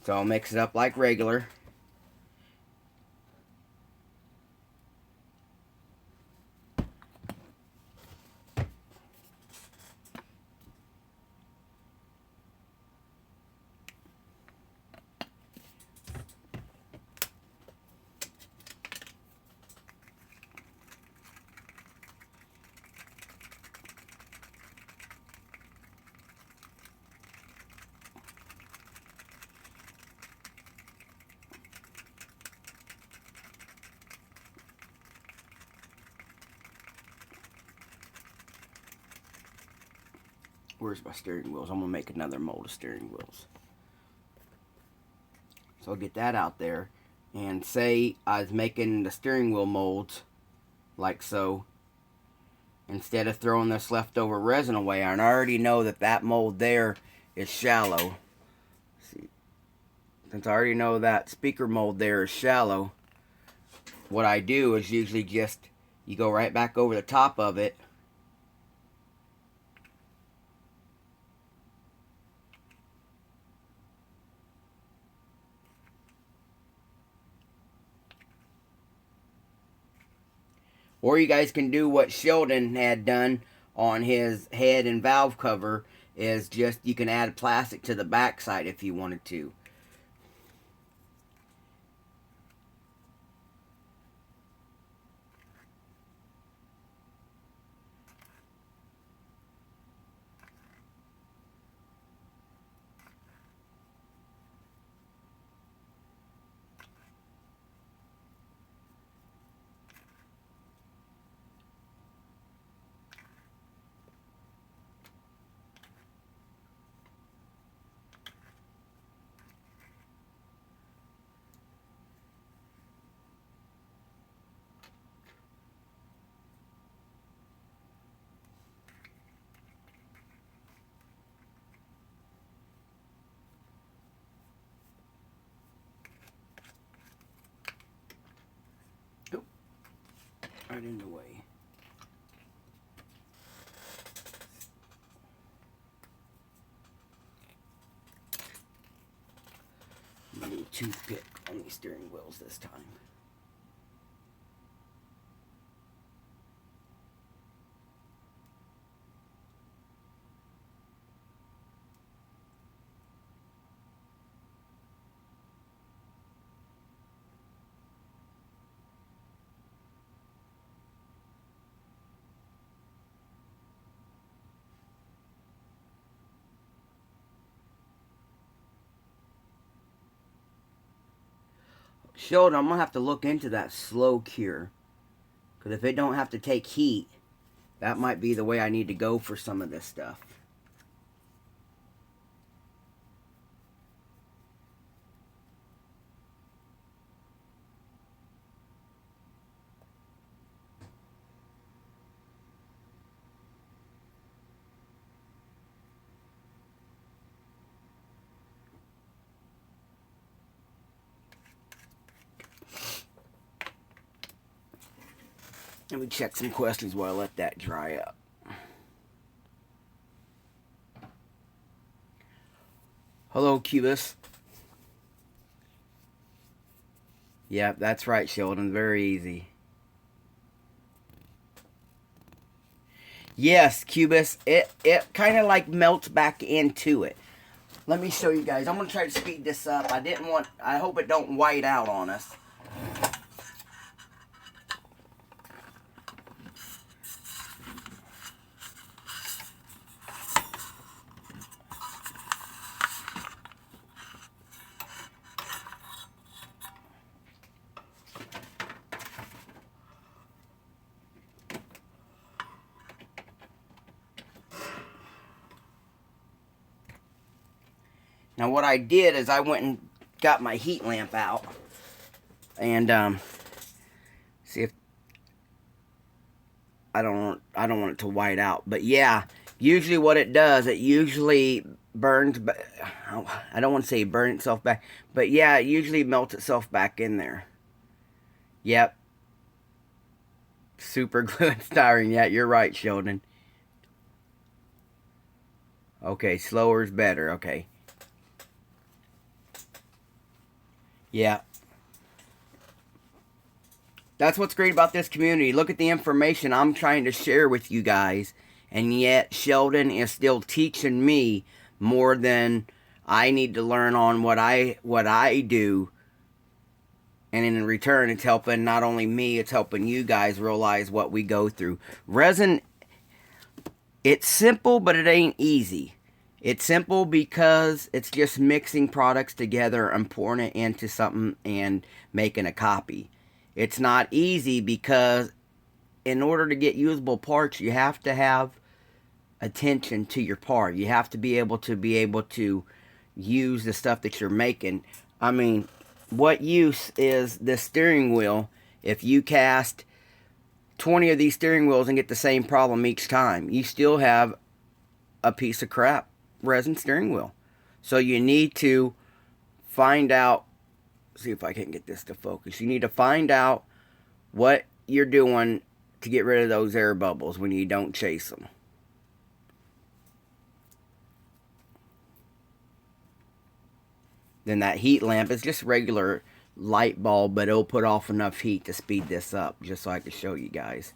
So I'll mix it up like regular. Where's my steering wheels? I'm going to make another mold of steering wheels. So I'll get that out there. And say I was making the steering wheel molds like so. Instead of throwing this leftover resin away, I already know that that mold there is shallow. See, since I already know that speaker mold there is shallow, what I do is usually just, you go right back over the top of it. Or you guys can do what Sheldon had done on his head and valve cover, is just, you can add plastic to the backside if you wanted to. right in the way. I need a toothpick on these steering wheels this time. Sheldon, I'm going to have to look into that slow cure. Because if it don't have to take heat, that might be the way I need to go for some of this stuff. Let me check some questions while I let that dry up. Hello, Cubus. Yep, that's right, Sheldon. Very easy. Yes, Cubus. It kind of like melts back into it. Let me show you guys. I'm going to try to speed this up. I hope it don't white out on us. Now what I did is I went and got my heat lamp out and see if I don't want it to white out, but yeah, usually what it does, it usually burns. I don't want to say burn itself back, but yeah, it usually melts itself back in there. Yep. Super glue and styrene. Yeah, you're right, Sheldon. Okay, slower is better. Okay. Yeah. That's what's great about this community. Look at the information I'm trying to share with you guys. And yet, Sheldon is still teaching me more than I need to learn on what I do. And in return, it's helping not only me, it's helping you guys realize what we go through. Resin, it's simple, but it ain't easy. It's simple because it's just mixing products together and pouring it into something and making a copy. It's not easy because in order to get usable parts, you have to have attention to your part. You have to be able to use the stuff that you're making. I mean, what use is this steering wheel if you cast 20 of these steering wheels and get the same problem each time? You still have a piece of crap resin steering wheel. So you need to find out, see if I can get this to focus. You need to find out what you're doing to get rid of those air bubbles when you don't chase them. Then that heat lamp is just regular light bulb, but it'll put off enough heat to speed this up, just so I can show you guys.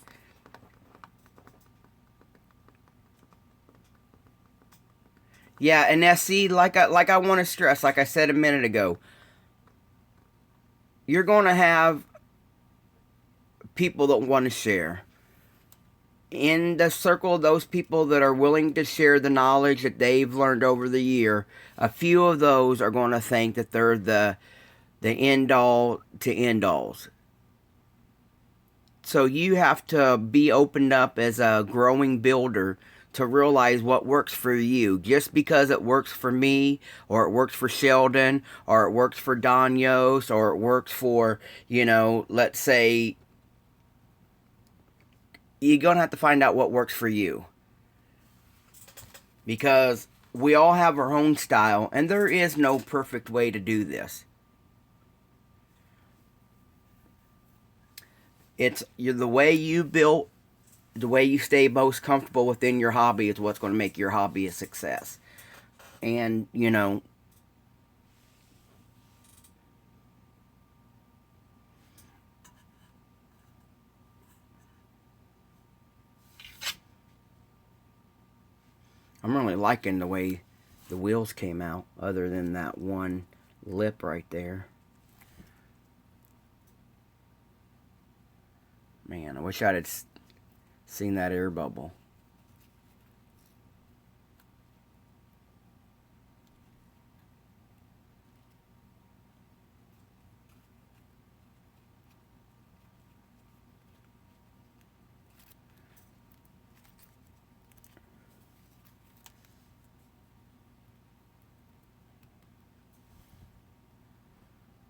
Yeah, and see, like I want to stress, like I said a minute ago, you're going to have people that want to share. In the circle of those people that are willing to share the knowledge that they've learned over the year, a few of those are going to think that they're the end all to end alls. So you have to be opened up as a growing builder to realize what works for you. Just because it works for me, or it works for Sheldon, or it works for Danyos, or it works for, let's say, you're going to have to find out what works for you. Because we all have our own style, and there is no perfect way to do this. It's the way you built, the way you stay most comfortable within your hobby is what's going to make your hobby a success. And, you know, I'm really liking the way the wheels came out, other than that one lip right there. Man, I wish I'd have seen that air bubble.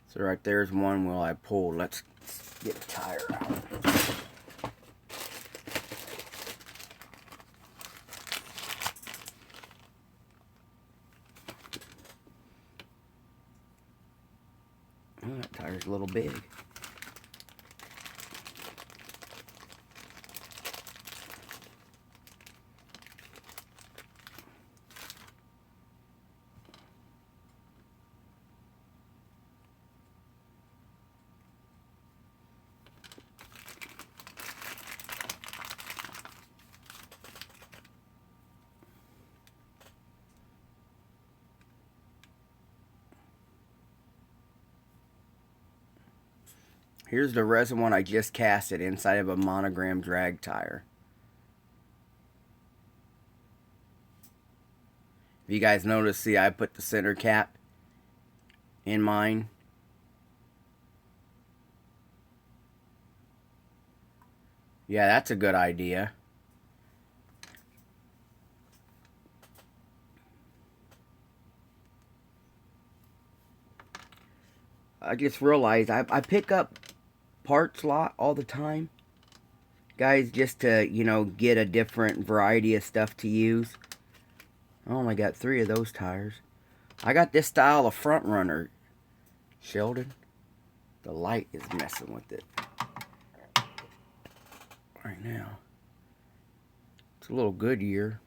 So right there's one wheel I pulled. Let's get a tire out. Oh, that tire's a little big. Here's the resin one I just casted inside of a Monogram drag tire. If you guys notice, see, I put the center cap in mine. Yeah, that's a good idea. I just realized I pick up parts lot all the time, guys, just to, you know, get a different variety of stuff to use. I only got 3 of those tires. I got this style of front runner, Sheldon. The light is messing with it right now. It's a little Goodyear.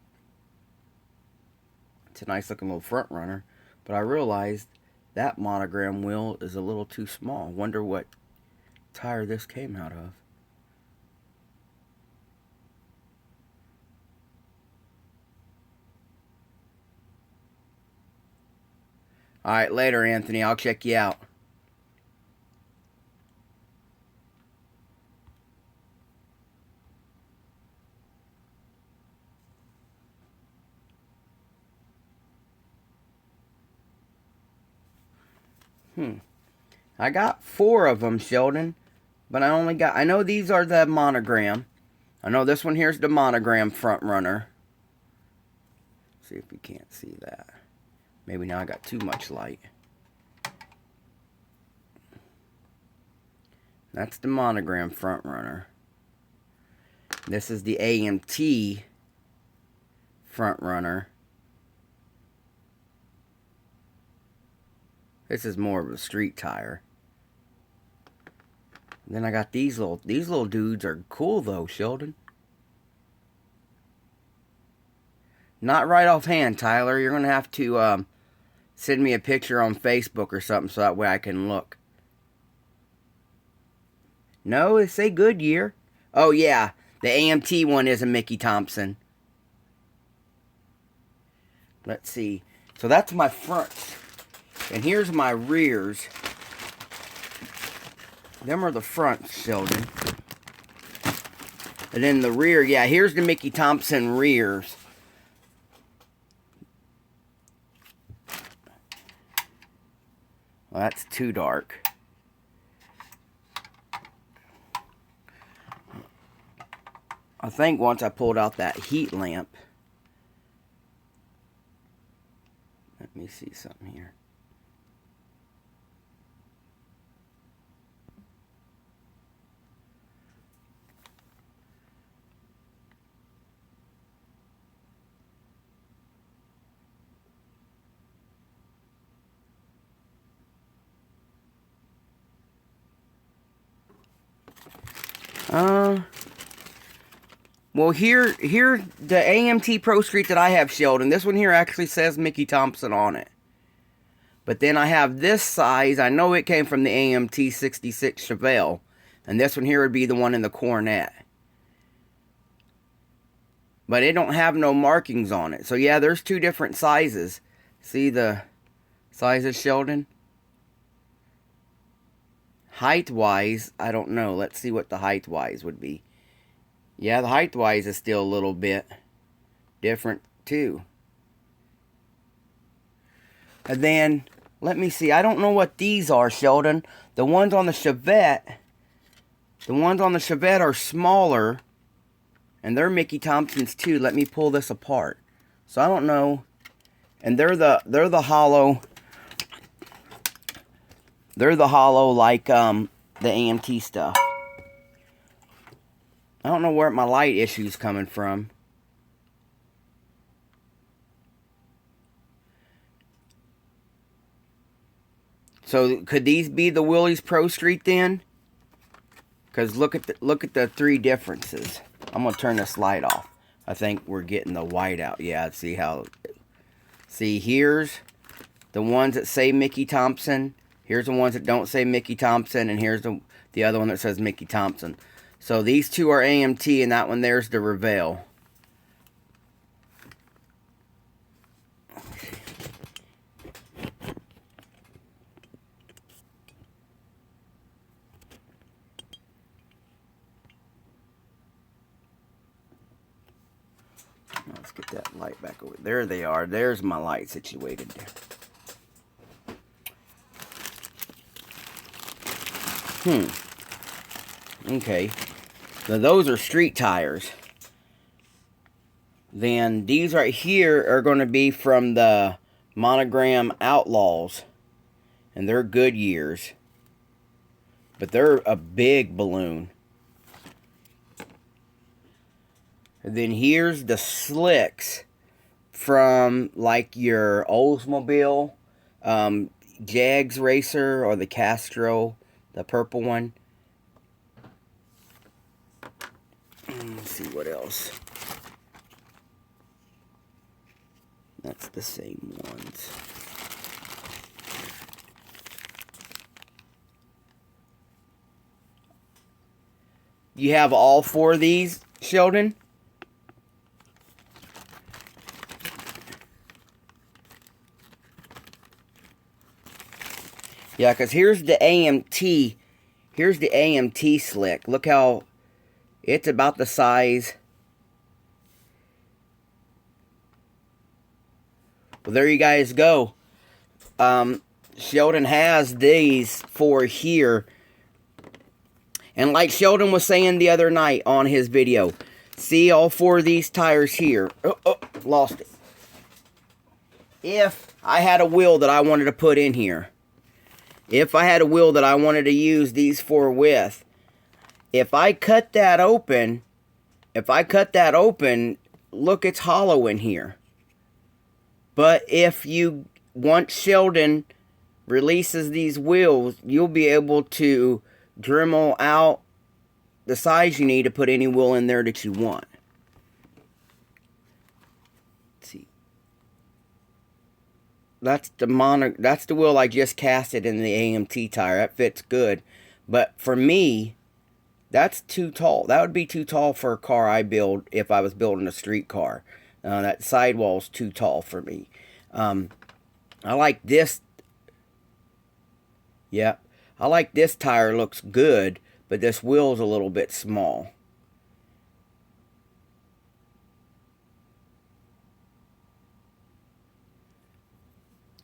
It's a nice looking little front runner, but I realized that Monogram wheel is a little too small. Wonder what tire this came out of. Alright, later, Anthony. I'll check you out. I got 4 of them, Sheldon. But I know these are the Monogram. I know this one here's the Monogram front runner. See if you can't see that. Maybe now I got too much light. That's the Monogram front runner. This is the AMT front runner. This is more of a street tire. Then I got these little dudes are cool though, Sheldon. Not right offhand, Tyler. You're gonna have to send me a picture on Facebook or something so that way I can look. No, they say Goodyear. Oh yeah, the AMT one is a Mickey Thompson. Let's see. So that's my fronts. And here's my rears. Them are the fronts, Sheldon. And then the rear, yeah, here's the Mickey Thompson rears. Well, that's too dark. I think once I pulled out that heat lamp. Let me see something here. Well, here the AMT Pro Street that I have, Sheldon, this one here actually says Mickey Thompson on it. But then I have this size. I know it came from the AMT 66 Chevelle. And this one here would be the one in the Coronet. But it don't have no markings on it. So yeah, there's two different sizes. See the sizes, Sheldon? Height-wise, I don't know. Let's see what the height-wise would be. Yeah, the height-wise is still a little bit different, too. And then, let me see. I don't know what these are, Sheldon. The ones on the Chevette are smaller. And they're Mickey Thompsons, too. Let me pull this apart. So, I don't know. And they're the hollow. They're the hollow like the AMT stuff. I don't know where my light issue's coming from. So could these be the Willys Pro Street then? Because look at the three differences. I'm gonna turn this light off. I think we're getting the white out. Yeah, see how. See, here's the ones that say Mickey Thompson. Here's the ones that don't say Mickey Thompson, and here's the other one that says Mickey Thompson. So these two are AMT, and that one there's the Revell. Let's get that light back over. There they are. There's my light situated there. Okay. Now those are street tires. Then these right here are going to be from the Monogram Outlaws. And they're Goodyears. But they're a big balloon. And then here's the slicks from like your Oldsmobile, Jags Racer, or the Castro, the purple one. Let's see what else. That's the same ones. You have all four of these, Sheldon? Yeah, because here's the AMT. Here's the AMT slick. Look how it's about the size. Well, there you guys go. Sheldon has these four here. And like Sheldon was saying the other night on his video, see all four of these tires here. Oh, lost it. If I had a wheel that I wanted to put in here, if I had a wheel that I wanted to use these four with, if I cut that open, look, it's hollow in here. But if you, once Sheldon releases these wheels, you'll be able to Dremel out the size you need to put any wheel in there that you want. Let's see. That's the wheel I just casted in the AMT tire. That fits good. But for me, that's too tall. That would be too tall for a car I build if I was building a street car. That sidewall's too tall for me. I like this. Yeah, I like this tire. Looks good, but this wheel's a little bit small.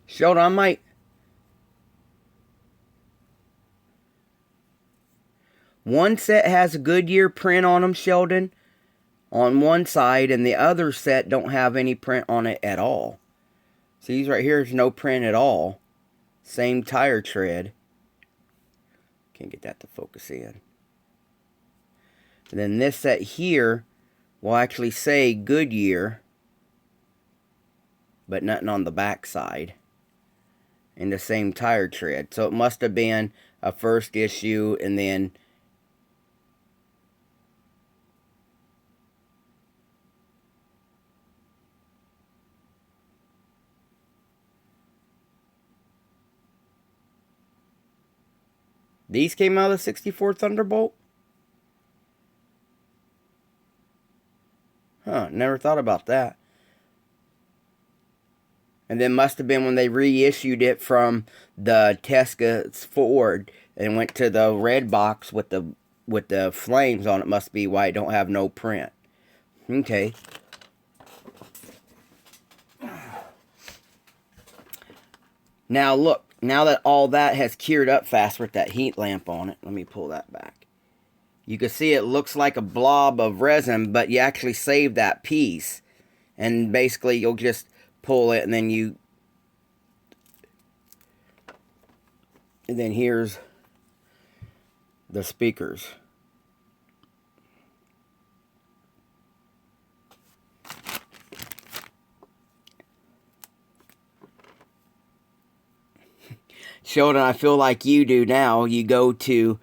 Sheldon, I might. One set has a Goodyear print on them, Sheldon, on one side, and the other set don't have any print on it at all. See, these right here is no print at all. Same tire tread. Can't get that to focus in. And then this set here will actually say Goodyear, but nothing on the back side. And the same tire tread. So it must have been a first issue, and then These came out of the 64 Thunderbolt? Huh, never thought about that. And then must have been when they reissued it from the Tesca's Ford and went to the red box with the flames on it. Must be why it don't have no print. Okay. Now look, now that all that has cured up fast with that heat lamp on it, let me pull that back. You can see it looks like a blob of resin, but you actually save that piece. And basically you'll just pull it and then here's the speakers. Sheldon, I feel like you do now. You go to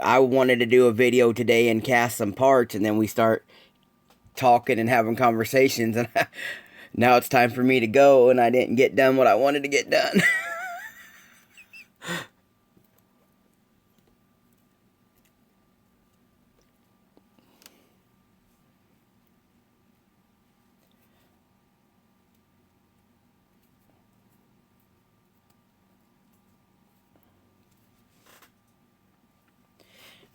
I wanted to do a video today and cast some parts, and then we start talking and having conversations, and now it's time for me to go, and I didn't get done what I wanted to get done.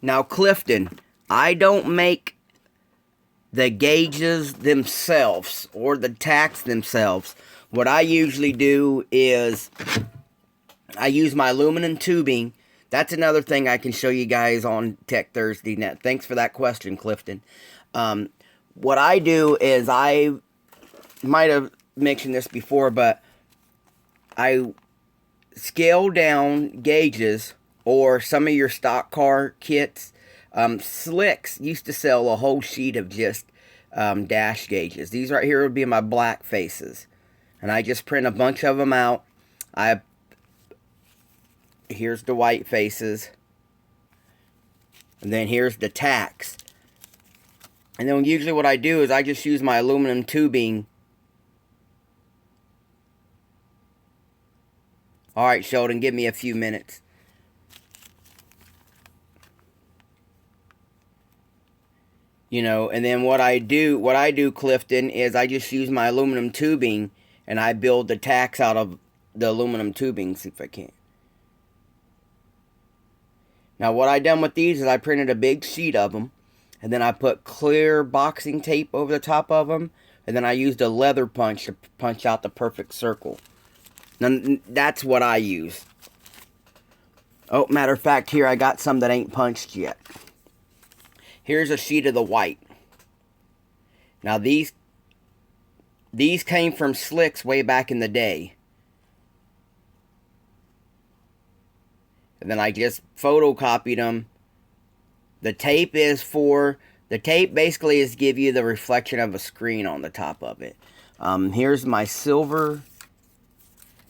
Now, Clifton, I don't make the gauges themselves or the tacks themselves. What I usually do is I use my aluminum tubing. That's another thing I can show you guys on Tech Thursday Net. Thanks for that question, Clifton. What I do is I might have mentioned this before, but I scale down gauges or some of your stock car kits. Slicks used to sell a whole sheet of just dash gauges. These right here would be my black faces. And I just print a bunch of them out. Here's the white faces. And then here's the tacks. And then usually what I do is I just use my aluminum tubing. Alright, Sheldon, give me a few minutes. You know, and then what I do, Clifton, is I just use my aluminum tubing and I build the tacks out of the aluminum tubing, see if I can. Now what I done with these is I printed a big sheet of them, and then I put clear boxing tape over the top of them, and then I used a leather punch to punch out the perfect circle. Now that's what I use. Oh, matter of fact, here I got some that ain't punched yet. Here's a sheet of the white. Now these came from Slicks way back in the day. And then I just photocopied them. The tape basically is give you the reflection of a screen on the top of it. Here's my silver.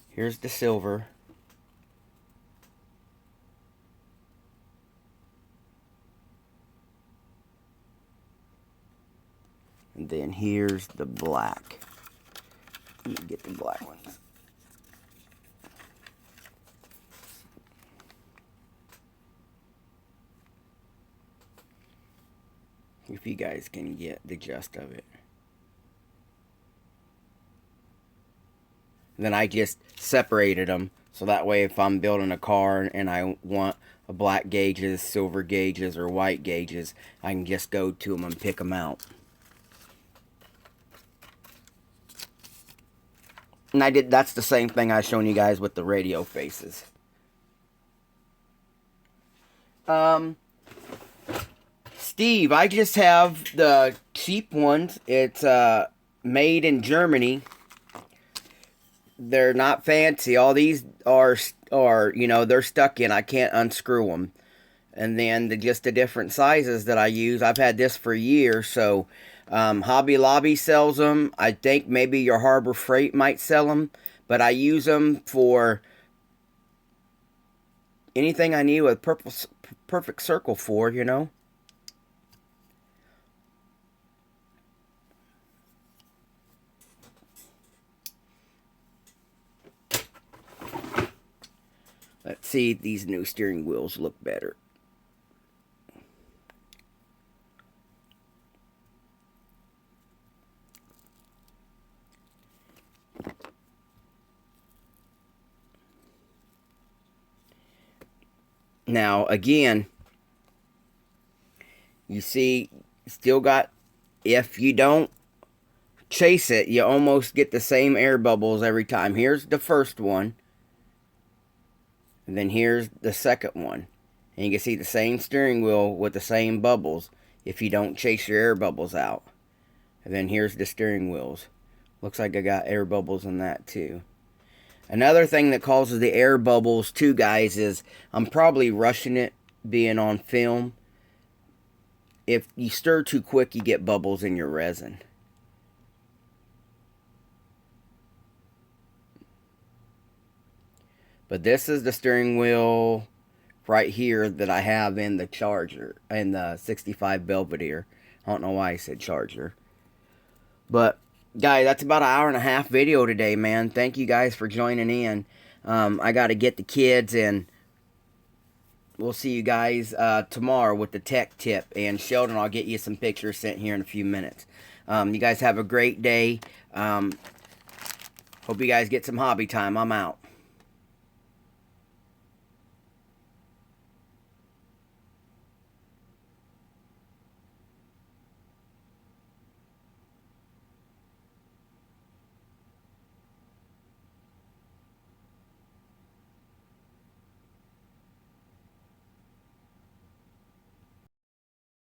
Here's the silver. And then here's the black. Let me get the black ones. If you guys can get the gist of it. And then I just separated them. So that way if I'm building a car and I want a black gauges, silver gauges, or white gauges, I can just go to them and pick them out. And that's the same thing I was showing you guys with the radio faces. Steve, I just have the cheap ones. It's made in Germany. They're not fancy. All these are you know, they're stuck in. I can't unscrew them. And then just the different sizes that I use. I've had this for years, so Hobby Lobby sells them. I think maybe your Harbor Freight might sell them. But I use them for anything I need with perfect circle for, you know. Let's see if these new steering wheels look better. Now, again, you see, still got, if you don't chase it, you almost get the same air bubbles every time. Here's the first one. And then here's the second one. And you can see the same steering wheel with the same bubbles if you don't chase your air bubbles out. And then here's the steering wheels. Looks like I got air bubbles in that too. Another thing that causes the air bubbles too, guys, is I'm probably rushing it being on film. If you stir too quick, you get bubbles in your resin. But this is the steering wheel right here that I have in the Charger, in the 65 Belvedere. I don't know why I said Charger. But, guys, that's about an hour and a half video today, man. Thank you guys for joining in. I got to get the kids, and we'll see you guys tomorrow with the tech tip. And Sheldon, I'll get you some pictures sent here in a few minutes. You guys have a great day. Hope you guys get some hobby time. I'm out.